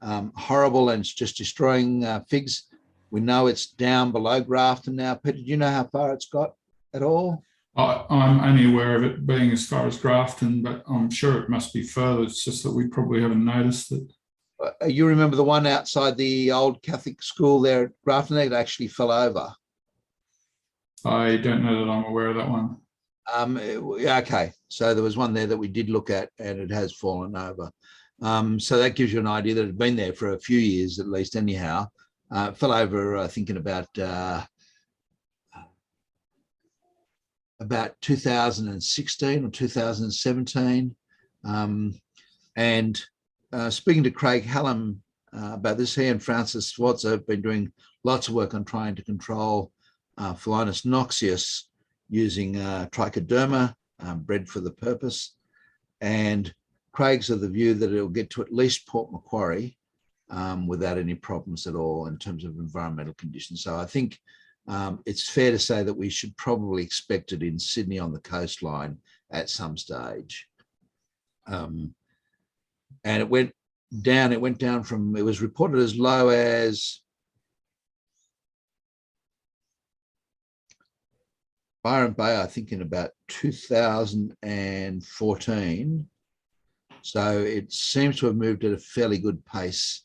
horrible, and it's just destroying figs. We know it's down below Grafton now. Peter, do you know how far it's got at all? I'm only aware of it being as far as Grafton, but I'm sure it must be further. It's just that we probably haven't noticed it. You remember the one outside the old Catholic school there at Grafton? It actually fell over. I don't know that I'm aware of that one. Okay, so there was one there that we did look at, and it has fallen over. So that gives you an idea that it had been there for a few years at least anyhow. It fell over, I think, in about 2016 or 2017. And speaking to Craig Hallam about this, he and Francis Schwartz have been doing lots of work on trying to control Phylinus noxious using trichoderma bred for the purpose. And Craig's of the view that it'll get to at least Port Macquarie without any problems at all in terms of environmental conditions. So I think it's fair to say that we should probably expect it in Sydney on the coastline at some stage. And it went down from, it was reported as low as Byron Bay, I think, in about 2014. So it seems to have moved at a fairly good pace.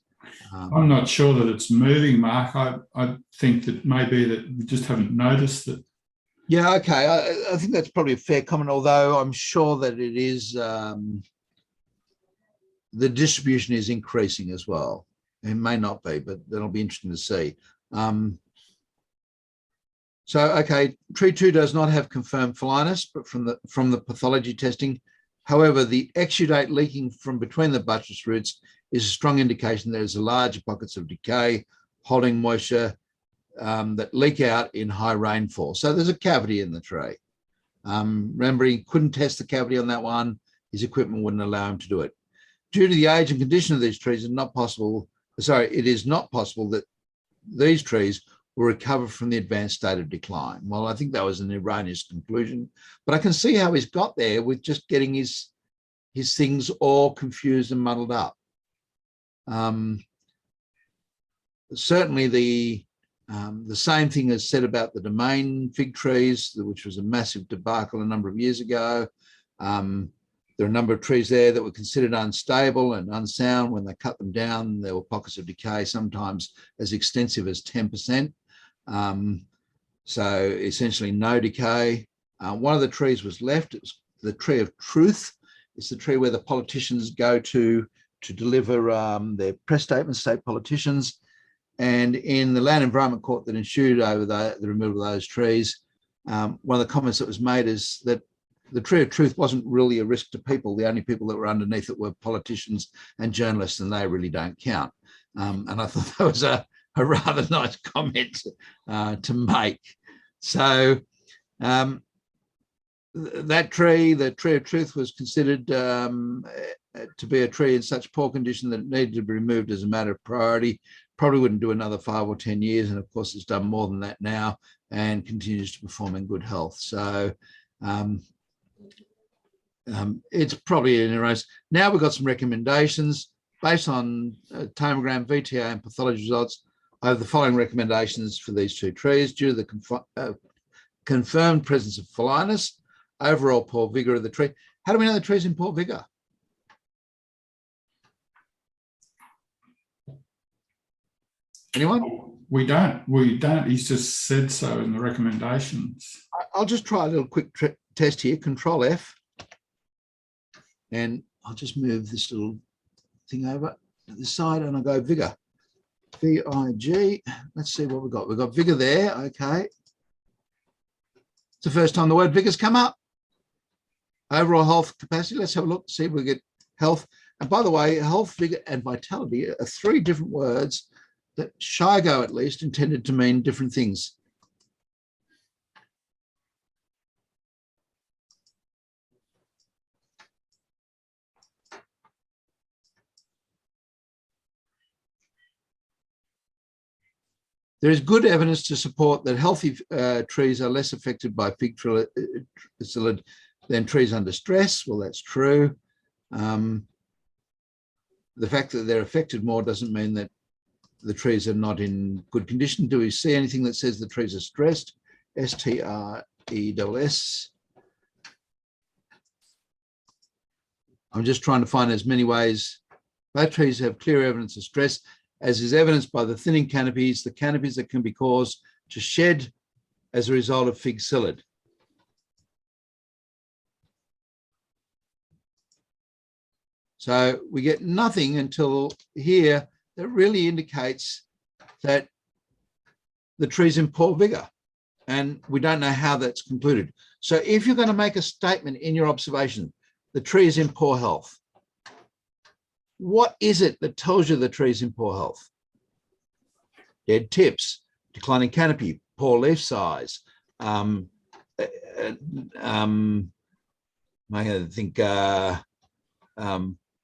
I'm not sure that it's moving, Mark. I think that maybe that we just haven't noticed it. Yeah, okay. I think that's probably a fair comment, although I'm sure that it is the distribution is increasing as well. It may not be, but that'll be interesting to see. So, okay, tree 2 does not have confirmed phylinus, but from the pathology testing. However, the exudate leaking from between the buttress roots is a strong indication there's large pockets of decay holding moisture that leak out in high rainfall. So there's a cavity in the tree. Remember, he couldn't test the cavity on that one. His equipment wouldn't allow him to do it. Due to the age and condition of these trees, it is not possible that these trees will recover from the advanced state of decline. Well, I think that was an erroneous conclusion, but I can see how he's got there with just getting his things all confused and muddled up. Certainly the same thing is said about the domain fig trees, which was a massive debacle a number of years ago. There are a number of trees there that were considered unstable and unsound. When they cut them down, there were pockets of decay, sometimes as extensive as 10%. So essentially no decay. One of the trees was left. It was the tree of truth. It's the tree where the politicians go to deliver their press statements, state politicians. And in the Land Environment Court that ensued over the removal of those trees, one of the comments that was made is that the tree of truth wasn't really a risk to people. The only people that were underneath it were politicians and journalists, and they really don't count. And I thought that was a rather nice comment to make. So that tree, the tree of truth, was considered to be a tree in such poor condition that it needed to be removed as a matter of priority. Probably wouldn't do another 5 or 10 years. And of course, it's done more than that now and continues to perform in good health. So it's probably an erroneous. Now we've got some recommendations based on tomogram, VTA and pathology results. I have the following recommendations for these 2 trees. Due to the confirmed presence of phylinus, overall poor vigor of the tree. How do we know the tree's in poor vigor? Anyone? We don't. He's just said so in the recommendations. I'll just try a little quick test here. Control F. And I'll just move this little thing over to the side and I'll go vigor. VIG. Let's see what we've got. We've got vigor there. Okay. It's the first time the word vigor's come up. Overall health capacity. Let's have a look, see if we get health. And by the way, health, vigor, and vitality are 3 different words that Shigo at least intended to mean different things. There is good evidence to support that healthy trees are less affected by fig psyllid than trees under stress. Well, that's true. The fact that they're affected more doesn't mean that the trees are not in good condition. Do we see anything that says the trees are stressed? STRESS. I'm just trying to find as many ways. Both trees have clear evidence of stress, as is evidenced by the thinning canopies, the canopies that can be caused to shed as a result of fig psyllid. So we get nothing until here that really indicates that the tree's in poor vigor, and we don't know how that's concluded. So if you're going to make a statement in your observation, the tree is in poor health, what is it that tells you the tree is in poor health? Dead tips, declining canopy, poor leaf size. I think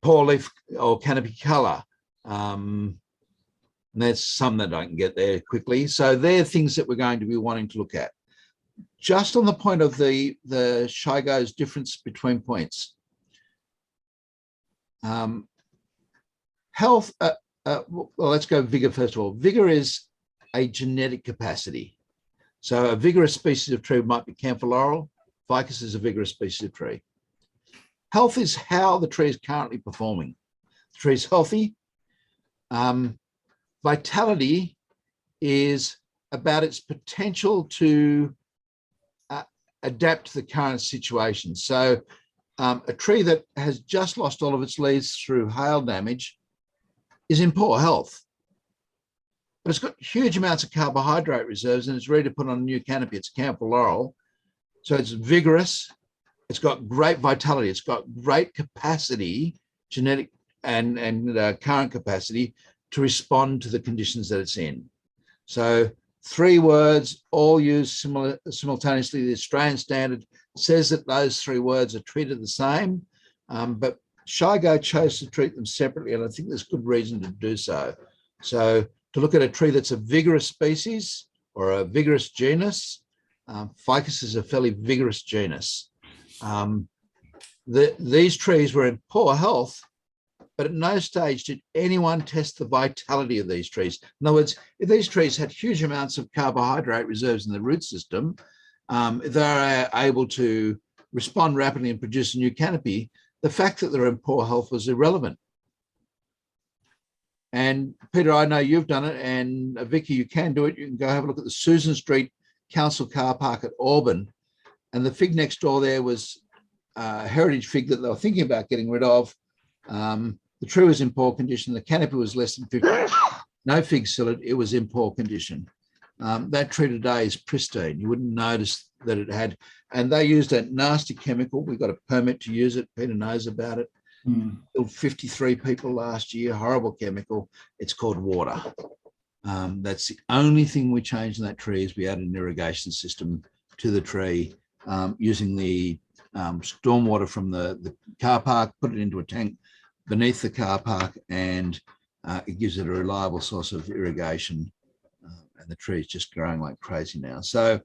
poor leaf or canopy colour. And there's some that I can get there quickly. So they're things that we're going to be wanting to look at. Just on the point of the Shigo's difference between points. Health, well, let's go vigor first of all. Vigor is a genetic capacity. So a vigorous species of tree might be camphor laurel. Ficus is a vigorous species of tree. Health is how the tree is currently performing. The tree is healthy. Vitality is about its potential to adapt to the current situation. So a tree that has just lost all of its leaves through hail damage is in poor health. But it's got huge amounts of carbohydrate reserves and it's ready to put on a new canopy. It's a camphor laurel. So it's vigorous. It's got great vitality. It's got great capacity, genetic and current capacity to respond to the conditions that it's in. So 3 words, all used simultaneously. The Australian standard says that those 3 words are treated the same, but Shigo chose to treat them separately, and I think there's good reason to do so. So to look at a tree that's a vigorous species or a vigorous genus, Ficus is a fairly vigorous genus. These trees were in poor health, but at no stage did anyone test the vitality of these trees. In other words, if these trees had huge amounts of carbohydrate reserves in the root system, if they're able to respond rapidly and produce a new canopy, the fact that they're in poor health was irrelevant. And Peter, I know you've done it, and Vicky, you can do it. You can go have a look at the Susan Street Council car park at Auburn, and the fig next door there was a heritage fig that they were thinking about getting rid of. The tree was in poor condition. The canopy was less than 50. No fig psyllid. It was in poor condition. That tree today is pristine. You wouldn't notice that it had, and they used a nasty chemical. We got a permit to use it. Peter knows about it. Killed 53 people last year. Horrible chemical. It's called water. That's the only thing we changed in that tree is we added an irrigation system to the tree using the stormwater from the car park, put it into a tank beneath the car park, and it gives it a reliable source of irrigation. And the tree is just growing like crazy now. So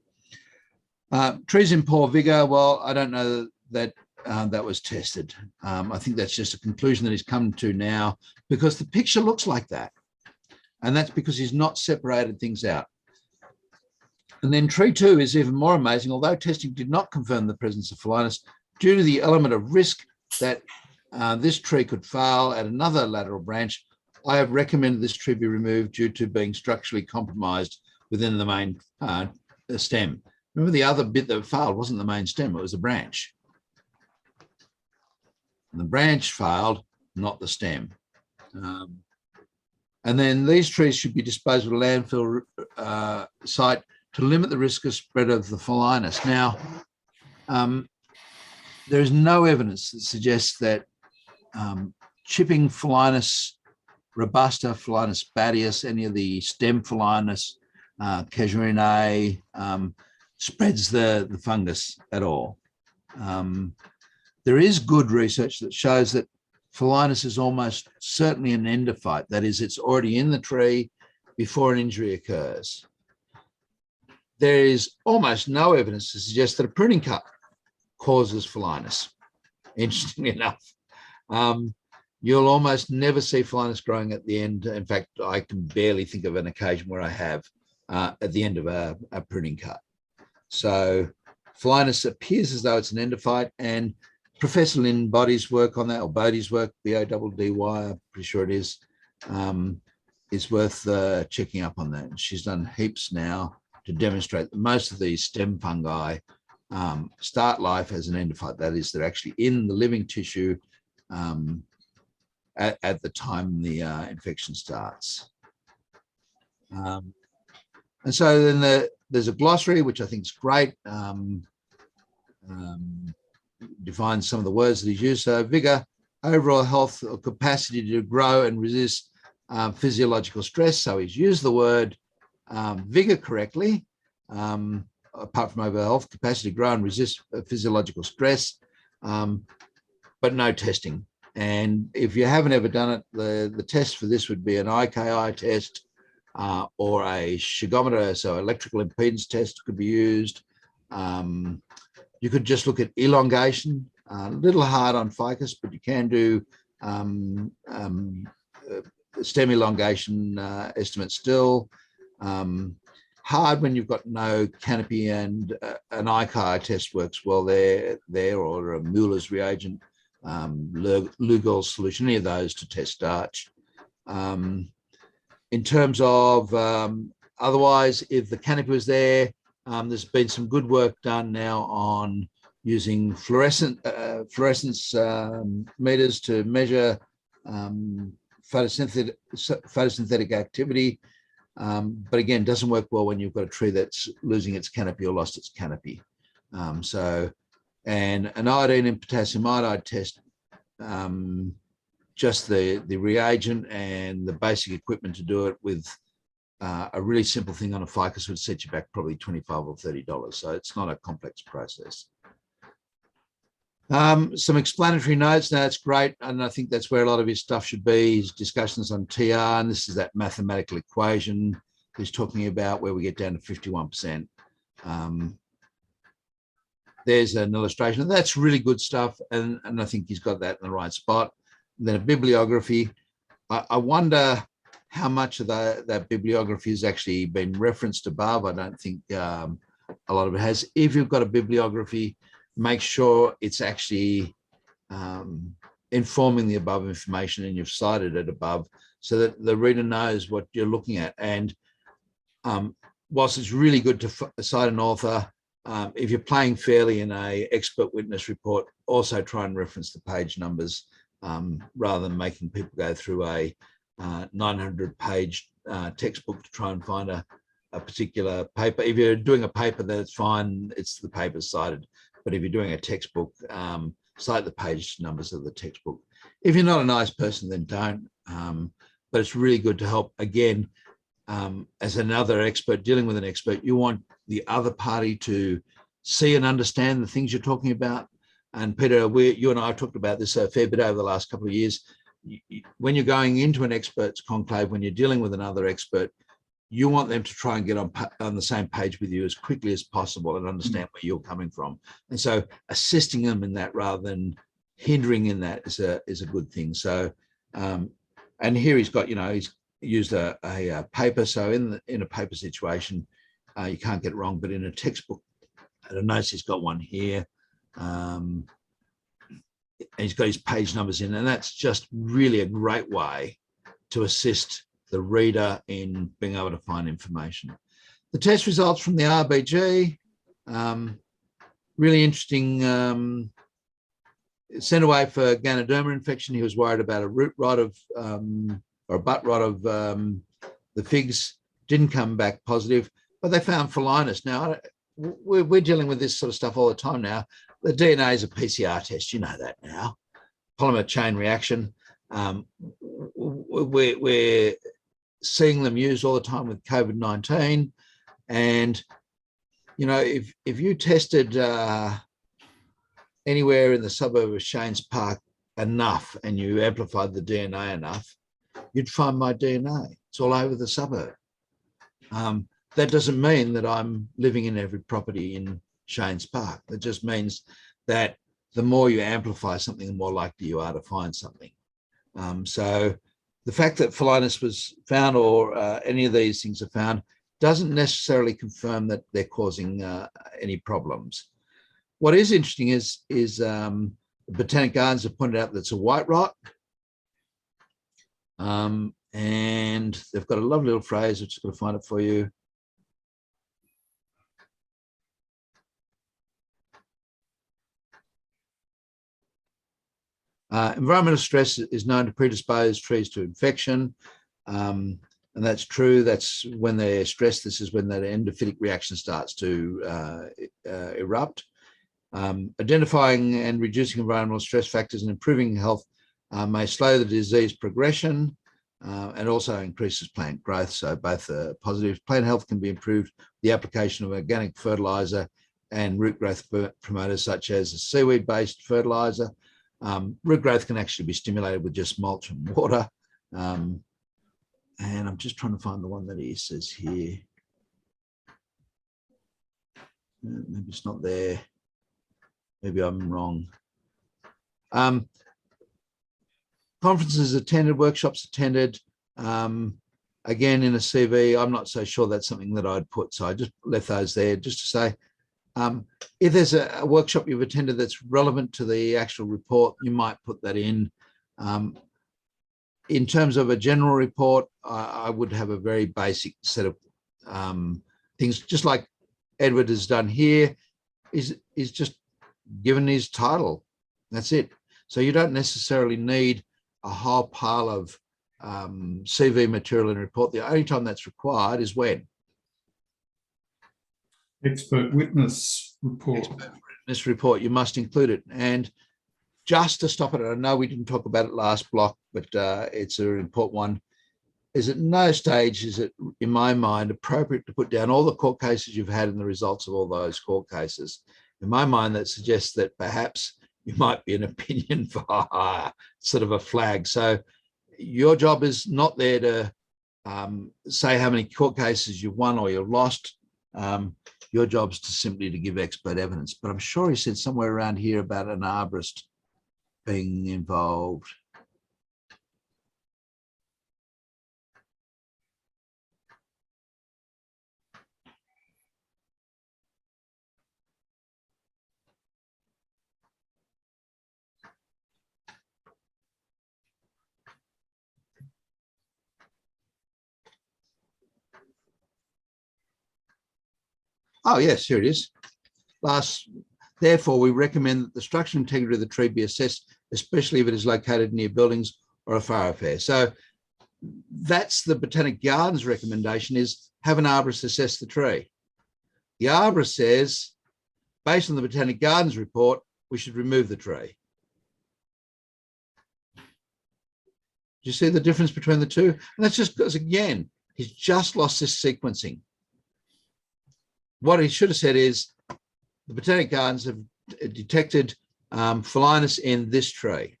trees in poor vigor, well, I don't know that that was tested. I think that's just a conclusion that he's come to now because the picture looks like that. And that's because he's not separated things out. And then tree 2 is even more amazing. Although testing did not confirm the presence of Phalaenus, due to the element of risk that this tree could fail at another lateral branch, I have recommended this tree be removed due to being structurally compromised within the main stem. Remember, the other bit that failed wasn't the main stem, it was the branch. And the branch failed, not the stem. And then these trees should be disposed of at a landfill site to limit the risk of spread of the Phalaenus. Now, there is no evidence that suggests that chipping Phalaenus robusta, Phalaenus badius, any of the stem Phalaenus, casuarinae, spreads the fungus at all. There is good research that shows that Phalaenus is almost certainly an endophyte. That is, it's already in the tree before an injury occurs. There is almost no evidence to suggest that a pruning cut causes Phalaenus, interestingly enough. You'll almost never see Phalaenus growing at the end. In fact, I can barely think of an occasion where I have at the end of a pruning cut. So Phalaenus appears as though it's an endophyte, and Professor Lynn Boddy's work on that, or Boddy's work, B-O-D-D-Y, I'm pretty sure it is worth checking up on that. And she's done heaps now to demonstrate that most of these stem fungi start life as an endophyte. That is, they're actually in the living tissue at the time the infection starts. And so then there's a glossary, which I think is great. Defines some of the words that he's used. So vigor, overall health or capacity to grow and resist physiological stress. So he's used the word vigor correctly, apart from overall health, capacity to grow and resist physiological stress, but no testing. And if you haven't ever done it, the test for this would be an IKI test or a shigometer, so electrical impedance test could be used. You could just look at elongation, a little hard on ficus, but you can do stem elongation estimates still. Hard when you've got no canopy, and an IKI test works well there or a Mueller's reagent, Lugol's solution, any of those to test starch. In terms of otherwise, if the canopy was there, there's been some good work done now on using fluorescent fluorescence meters to measure photosynthetic activity. But again, doesn't work well when you've got a tree that's losing its canopy or lost its canopy. And an iodine and potassium iodide test, just the reagent and the basic equipment to do it with a really simple thing on a ficus would set you back probably $25 or $30. So it's not a complex process. Some explanatory notes. Now that's great, and I think that's where a lot of his stuff should be. His discussions on TR, and this is that mathematical equation he's talking about where we get down to 51%. There's an illustration. That's really good stuff, and I think he's got that in the right spot. And then a bibliography. I wonder how much of that bibliography has actually been referenced above. I don't think a lot of it has. If you've got a bibliography, make sure it's actually informing the above information and you've cited it above so that the reader knows what you're looking at. And whilst it's really good to cite an author, if you're playing fairly in a expert witness report, also try and reference the page numbers rather than making people go through a 900-page textbook to try and find a particular paper. If you're doing a paper, that's fine, it's the paper cited. But if you're doing a textbook, cite the page numbers of the textbook. If you're not a nice person, then don't. But it's really good to help. Again, as another expert, dealing with an expert, you want the other party to see and understand the things you're talking about. And Peter, you and I have talked about this a fair bit over the last couple of years. When you're going into an expert's conclave, when you're dealing with another expert, you want them to try and get on the same page with you as quickly as possible and understand where you're coming from. And so assisting them in that rather than hindering in that is a good thing. So, and here he's got, he's used a paper. So in a paper situation, you can't get it wrong, but in a textbook, I don't know, he's got one here. And he's got his page numbers in, and that's just really a great way to assist the reader in being able to find information. The test results from the RBG, really interesting. Sent away for Ganoderma infection. He was worried about a root rot of, or a butt rot of the figs. Didn't come back positive, but they found Pholinus. Now, we're dealing with this sort of stuff all the time now. The DNA is a PCR test, you know that now. Polymer chain reaction. We're seeing them used all the time with COVID-19. And, if you tested anywhere in the suburb of Shanes Park enough and you amplified the DNA enough, you'd find my DNA. It's all over the suburb. That doesn't mean that I'm living in every property in Shanes Park. It just means that the more you amplify something, the more likely you are to find something. So the fact that Pholinus was found or any of these things are found doesn't necessarily confirm that they're causing any problems. What is interesting is the Botanic Gardens have pointed out that it's a white rot. And they've got a lovely little phrase, I'm just going to find it for you. Environmental stress is known to predispose trees to infection. And that's true. That's when they're stressed. This is when that endophytic reaction starts to erupt. Identifying and reducing environmental stress factors and improving health may slow the disease progression and also increases plant growth. So both positive. Plant health can be improved with the application of organic fertilizer and root growth promoters such as a seaweed-based fertilizer. Root growth can actually be stimulated with just mulch and water. And I'm just trying to find the one that he says here. Maybe it's not there. Maybe I'm wrong. Conferences attended, workshops attended. Again, in a CV, I'm not so sure that's something that I'd put. So I just left those there just to say, if there's a workshop you've attended that's relevant to the actual report, you might put that in. In terms of a general report, I would have a very basic set of things, just like Edward has done here, is just given his title, That's it. So you don't necessarily need a whole pile of CV material in a report. The only time that's required is when? Expert witness report. Expert witness report, you must include it. And just to stop it, I know we didn't talk about it last block, but it's an important one, is at no stage is it, in my mind, appropriate to put down all the court cases you've had and the results of all those court cases. In my mind, that suggests that perhaps you might be an opinion for sort of a flag. So your job is not there to say how many court cases you've won or you've lost. Your job is to simply to give expert evidence. But I'm sure he said somewhere around here about an arborist being involved. Oh, yes, here it is. Therefore, we recommend that the structural integrity of the tree be assessed, especially if it is located near buildings or a thoroughfare. So that's the Botanic Gardens recommendation, is have an arborist assess the tree. The arborist says, based on the Botanic Gardens report, we should remove the tree. Do you see the difference between the two? And that's just because, again, he's just lost this sequencing. What he should have said is the Botanic Gardens have detected Phylinus in this tree.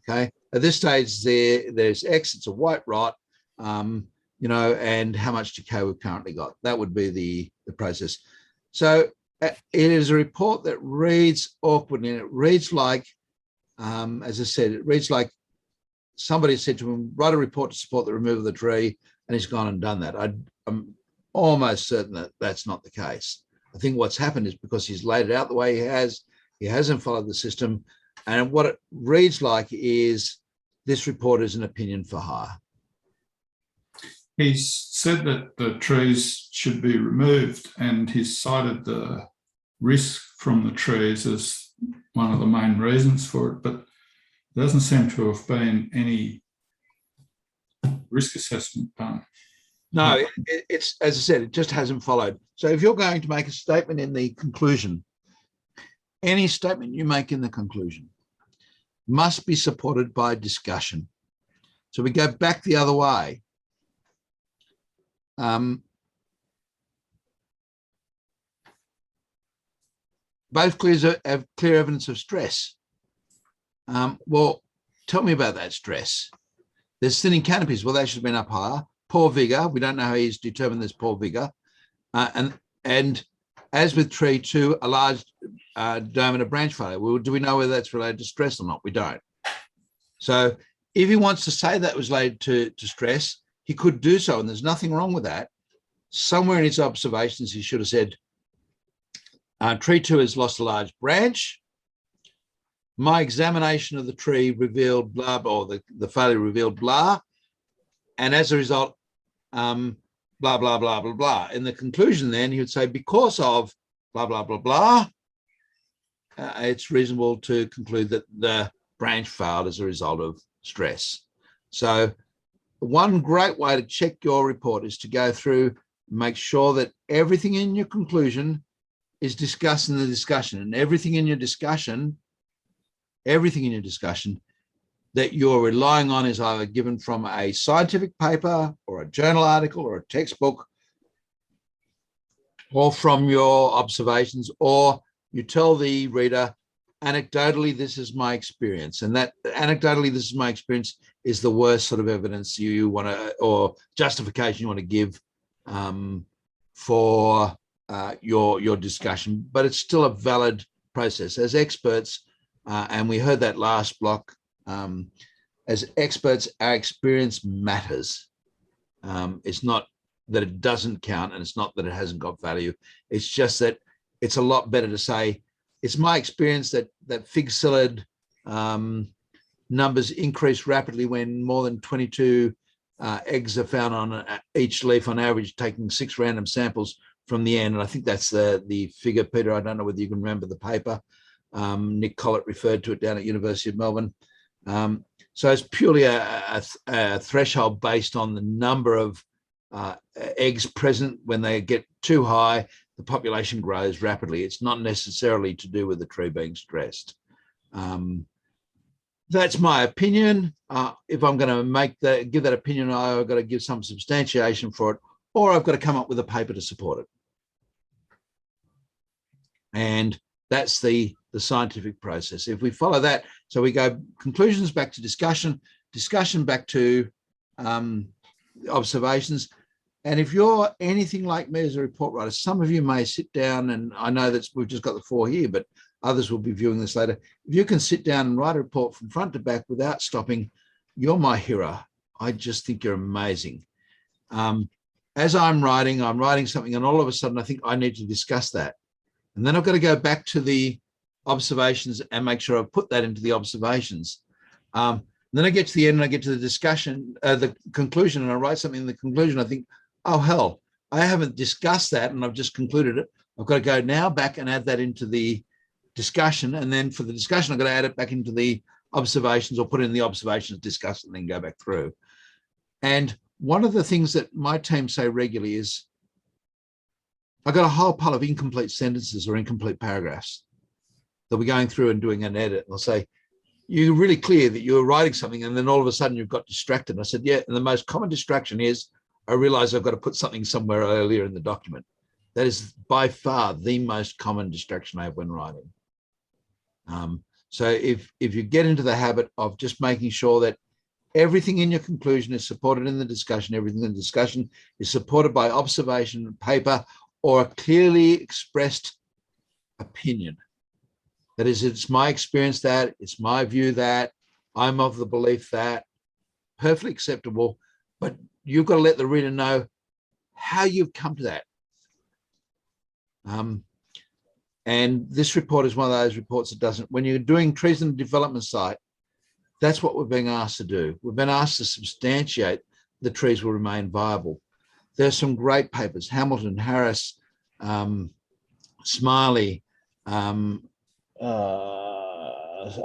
Okay, at this stage there's X, it's a white rot, you know, and how much decay we've currently got. That would be the process. So it is a report that reads awkwardly, and it reads like, as I said, it reads like somebody said to him, write a report to support the removal of the tree, and he's gone and done that. I'm almost certain that that's not the case. I think what's happened is because he's laid it out the way he hasn't followed the system. And what it reads like is this report is an opinion for hire. He's said that the trees should be removed, and he's cited the risk from the trees as one of the main reasons for it, but there doesn't seem to have been any risk assessment done. No, it's, as I said, it just hasn't followed. So if you're going to make a statement in the conclusion, any statement you make in the conclusion must be supported by discussion. So we go back the other way. Both clears have clear evidence of stress. Well, tell me about that stress. There's thinning canopies. Well, they should have been up higher. Poor vigor. We don't know how he's determined there's poor vigor. And as with tree 2, a large dome and branch failure. Well, do we know whether that's related to stress or not? We don't. So if he wants to say that was related to stress, he could do so, and there's nothing wrong with that. Somewhere in his observations, he should have said, tree 2 has lost a large branch. My examination of the tree revealed blah, or the failure revealed blah. And as a result, blah, blah, blah, blah, blah. In the conclusion, then, he would say, because of blah, blah, blah, blah, it's reasonable to conclude that the branch failed as a result of stress. So one great way to check your report is to go through, make sure that everything in your conclusion is discussed in the discussion, and everything in your discussion that you're relying on is either given from a scientific paper or a journal article or a textbook, or from your observations, or you tell the reader, anecdotally, this is my experience. And that anecdotally, this is my experience is the worst sort of evidence you want to, or justification you want to give for your discussion, but it's still a valid process. As experts, and we heard that last block, as experts, our experience matters. It's not that it doesn't count, and it's not that it hasn't got value. It's just that it's a lot better to say, it's my experience that fig psyllid numbers increase rapidly when more than 22 eggs are found on each leaf on average, taking 6 random samples from the end. And I think that's the figure, Peter. I don't know whether you can remember the paper. Nick Collett referred to it down at University of Melbourne. So it's purely a threshold based on the number of eggs present. When they get too high, the population grows rapidly. It's not necessarily to do with the tree being stressed. That's my opinion. If I'm going to give that opinion, I've got to give some substantiation for it, or I've got to come up with a paper to support it. And that's the scientific process. If we follow that, so we go conclusions back to discussion, discussion back to observations. And if you're anything like me as a report writer, some of you may sit down, and I know that we've just got the 4 here, but others will be viewing this later. If you can sit down and write a report from front to back without stopping, you're my hero. I just think you're amazing. As I'm writing something, and all of a sudden I think I need to discuss that. And then I've got to go back to the observations and make sure I've put that into the observations. Then I get to the end and I get to the discussion, the conclusion, and I write something in the conclusion. I think, oh, hell, I haven't discussed that and I've just concluded it. I've got to go now back and add that into the discussion. And then for the discussion, I've got to add it back into the observations, or put it in the observations, discuss it, and then go back through. And one of the things that my team say regularly is, I've got a whole pile of incomplete sentences or incomplete paragraphs that we're going through and doing an edit. And I'll say, you're really clear that you're writing something, and then all of a sudden you've got distracted. And I said, yeah, and the most common distraction is I realize I've got to put something somewhere earlier in the document. That is by far the most common distraction I have when writing. So if you get into the habit of just making sure that everything in your conclusion is supported in the discussion, everything in the discussion is supported by observation, paper, or a clearly expressed opinion. That is, it's my experience that, it's my view that, I'm of the belief that, perfectly acceptable, but you've got to let the reader know how you've come to that. And this report is one of those reports that doesn't, when you're doing trees in a development site, that's what we're being asked to do. We've been asked to substantiate the trees will remain viable. There's some great papers, Hamilton, Harris, Smiley, I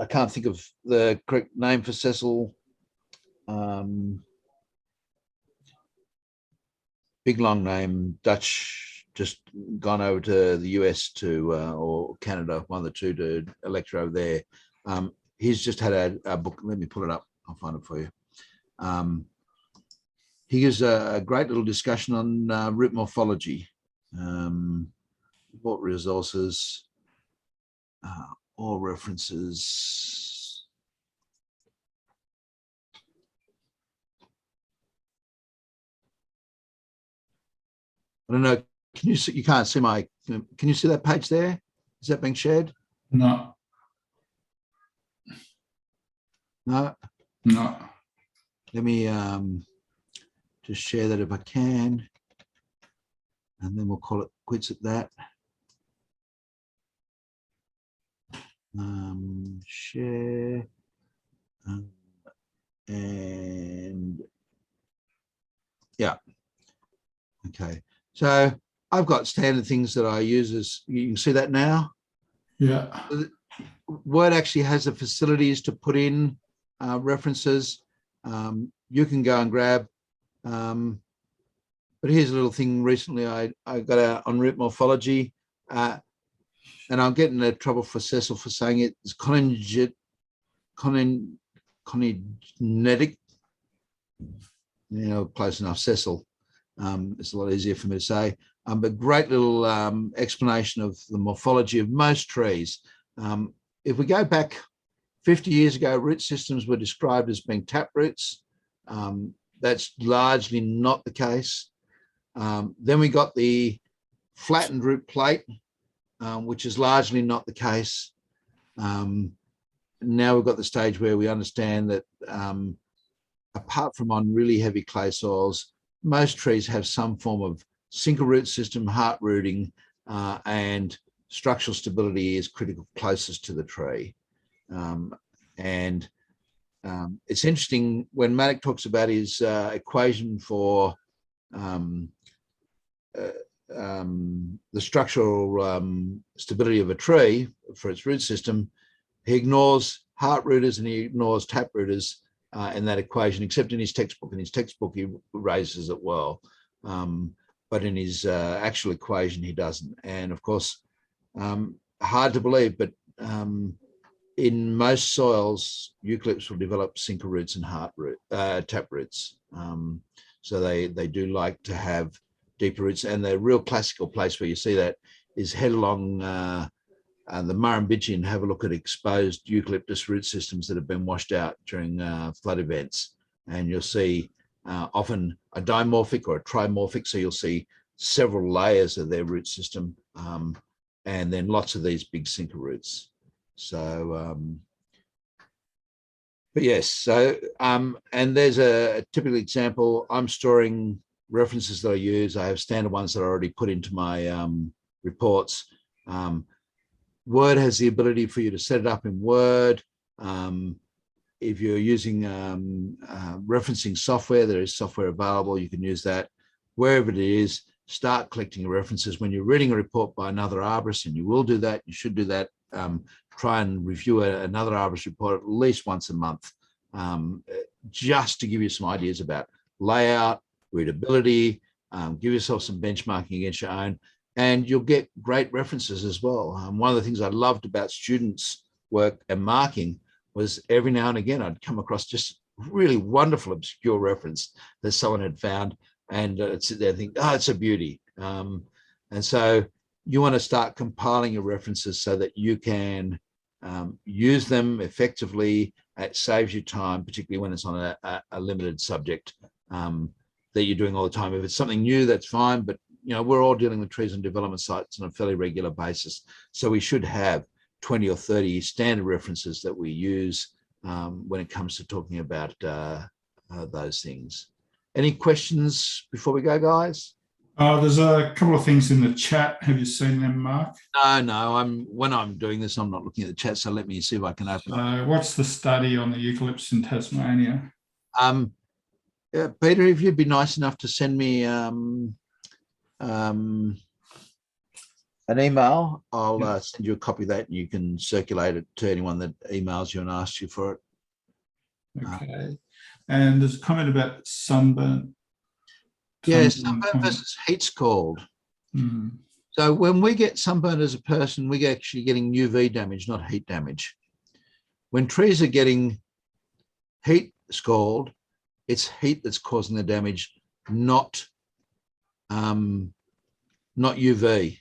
can't think of the correct name for Cecil, big long name, Dutch, just gone over to the US or Canada, one of the two, to lecture over there. He's just had a book, let me pull it up, I'll find it for you. He gives a great little discussion on root morphology, what resources, all references. I don't know, can you see, you can't see my, can you see that page there? Is that being shared? No. No? No. Let me just share that if I can, and then we'll call it quits at that. Share, and yeah, okay. So I've got standard things that I use, as you can see that now. Yeah. Word actually has the facilities to put in references. You can go and grab, but here's a little thing recently I got out on root morphology, and I'll get into trouble for Cecil for saying it. It's coningenetic, you know, close enough, Cecil. It's a lot easier for me to say, but great little explanation of the morphology of most trees. If we go back 50 years ago, root systems were described as being tap roots. That's largely not the case. Then we got the flattened root plate, which is largely not the case. Now we've got the stage where we understand that apart from on really heavy clay soils, most trees have some form of single root system, heart rooting, and structural stability is critical, closest to the tree. It's interesting when Maddock talks about his equation for the structural stability of a tree for its root system, he ignores heart rooters and he ignores tap rooters in that equation, except in his textbook. In his textbook, he raises it well. But in his actual equation, he doesn't. And of course, hard to believe, but in most soils, eucalypts will develop sinker roots and tap roots. So they do like to have deeper roots. And the real classical place where you see that is head along the Murrumbidgee and have a look at exposed eucalyptus root systems that have been washed out during flood events. And you'll see often a dimorphic or a trimorphic, so you'll see several layers of their root system, and then lots of these big sinker roots. So, but yes, so, and there's a typical example. I'm storing references that I use. I have standard ones that I already put into my reports. Word has the ability for you to set it up in Word. If you're using referencing software, there is software available. You can use that. Wherever it is, start collecting references. When you're reading a report by another arborist, and you will do that, you should do that, try and review another arborist report at least once a month, just to give you some ideas about layout, readability, give yourself some benchmarking against your own, and you'll get great references as well. One of the things I loved about students' work and marking was every now and again I'd come across just really wonderful obscure reference that someone had found, and I'd sit there and think, oh, it's a beauty. And so you want to start compiling your references so that you can use them effectively. It saves you time, particularly when it's on a limited subject that you're doing all the time. If it's something new, that's fine, but you know, we're all dealing with trees on development sites on a fairly regular basis. So we should have 20 or 30 standard references that we use when it comes to talking about those things. Any questions before we go, guys? There's a couple of things in the chat. Have you seen them, Mark? No. When I'm doing this, I'm not looking at the chat. So let me see if I can open it. What's the study on the eucalypts in Tasmania? Yeah, Peter, if you'd be nice enough to send me an email, I'll send you a copy of that, and you can circulate it to anyone that emails you and asks you for it. Okay. And there's a comment about sunburn. Yes, sunburn versus heat scald. So when we get sunburn as a person, we're actually getting UV damage, not heat damage. When trees are getting heat scald, it's heat that's causing the damage, not UV.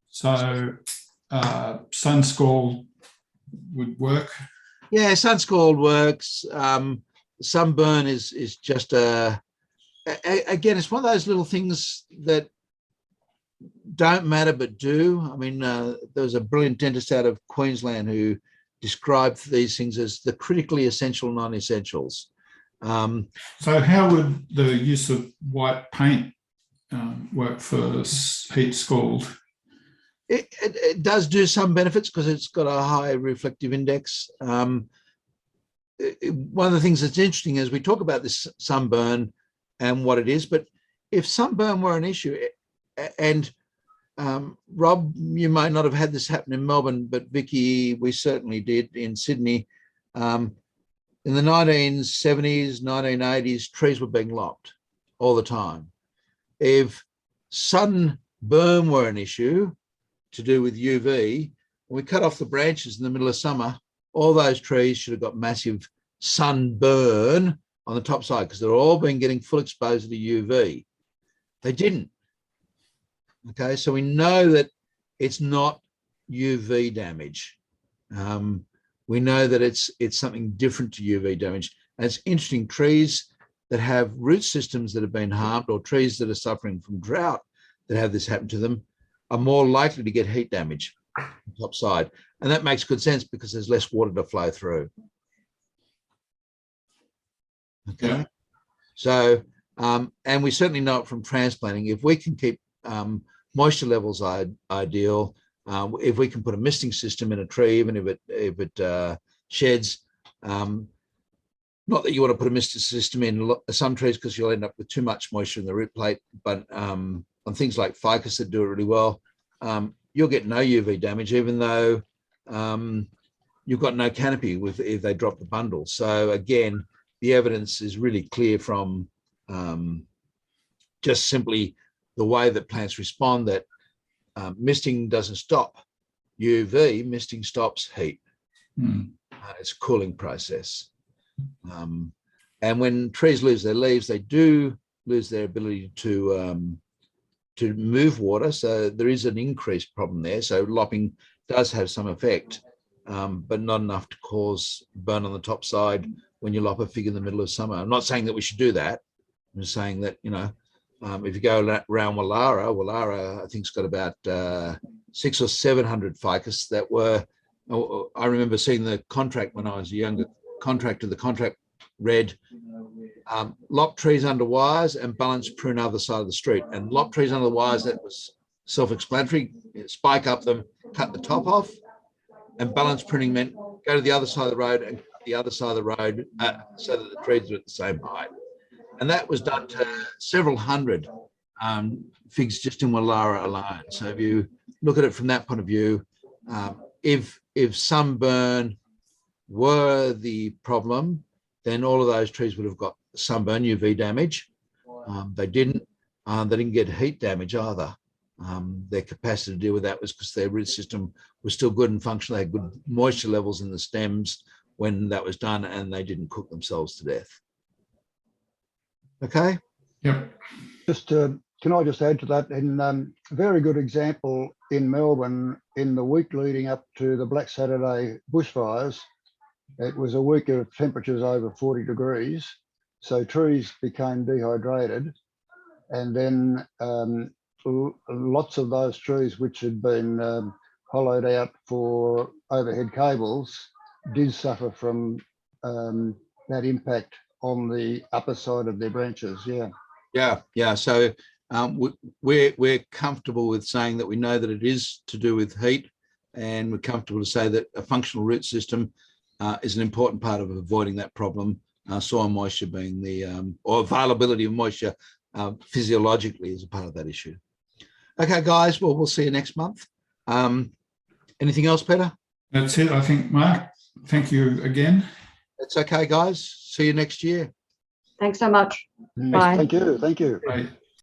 So sun scald would work? Yeah, sun scald works. Sunburn is just again, it's one of those little things that don't matter but do. I mean, there was a brilliant dentist out of Queensland who described these things as the critically essential non-essentials. So how would the use of white paint work for heat scald? It does do some benefits because it's got a high reflective index. One of the things that's interesting is we talk about this sunburn and what it is, but if sunburn were an issue, and Rob, you might not have had this happen in Melbourne, but Vicky, we certainly did in Sydney. In the 1970s, 1980s, trees were being lopped all the time. If sunburn were an issue to do with UV, we cut off the branches in the middle of summer, all those trees should have got massive sunburn on the top side because they're all been getting full exposure to UV. They didn't. Okay, so we know that it's not UV damage. We know that it's something different to UV damage. And it's interesting, trees that have root systems that have been harmed, or trees that are suffering from drought that have this happen to them, are more likely to get heat damage on the top side. And that makes good sense because there's less water to flow through. Okay. Yeah. So, and we certainly know it from transplanting. If we can keep moisture levels ideal, if we can put a misting system in a tree, even if it sheds, not that you want to put a mister system in some trees because you'll end up with too much moisture in the root plate, but on things like ficus that do it really well, you'll get no UV damage, even though you've got no canopy if they drop the bundle. So again, the evidence is really clear from just simply the way that plants respond, that misting doesn't stop UV, misting stops heat. It's a cooling process. And when trees lose their leaves, they do lose their ability to move water. So there is an increased problem there. So lopping does have some effect, but not enough to cause burn on the top side when you lop a fig in the middle of summer. I'm not saying that we should do that. I'm just saying that, you know, if you go around Wallara, I think it's got about 600 or 700 ficus that were, I remember seeing the contract when I was a younger contractor, the contract read, lop trees under wires and balance prune other side of the street. And lop trees under the wires, that was self-explanatory. Spike up them, cut the top off, and balance pruning meant go to the other side of the road and cut the other side of the road so that the trees are at the same height. And that was done to several hundred figs just in Wallara alone. So if you look at it from that point of view, if sunburn were the problem, then all of those trees would have got sunburn, UV damage. They didn't get heat damage either. Their capacity to deal with that was because their root system was still good and functional. They had good moisture levels in the stems when that was done, and they didn't cook themselves to death. Okay. Yep. Just can I just add to that? In a very good example in Melbourne, in the week leading up to the Black Saturday bushfires, it was a week of temperatures over 40 degrees. So trees became dehydrated. And then lots of those trees which had been hollowed out for overhead cables did suffer from that impact on the upper side of their branches. Yeah. So we're comfortable with saying that we know that it is to do with heat, and we're comfortable to say that a functional root system is an important part of avoiding that problem. Soil moisture being the or availability of moisture physiologically is a part of that issue. Okay, guys. Well, we'll see you next month. Anything else, Peter? That's it, I think, Mark. Thank you again. It's okay, guys. See you next year. Thanks so much. Mm. Bye. Thank you. Thank you. Bye.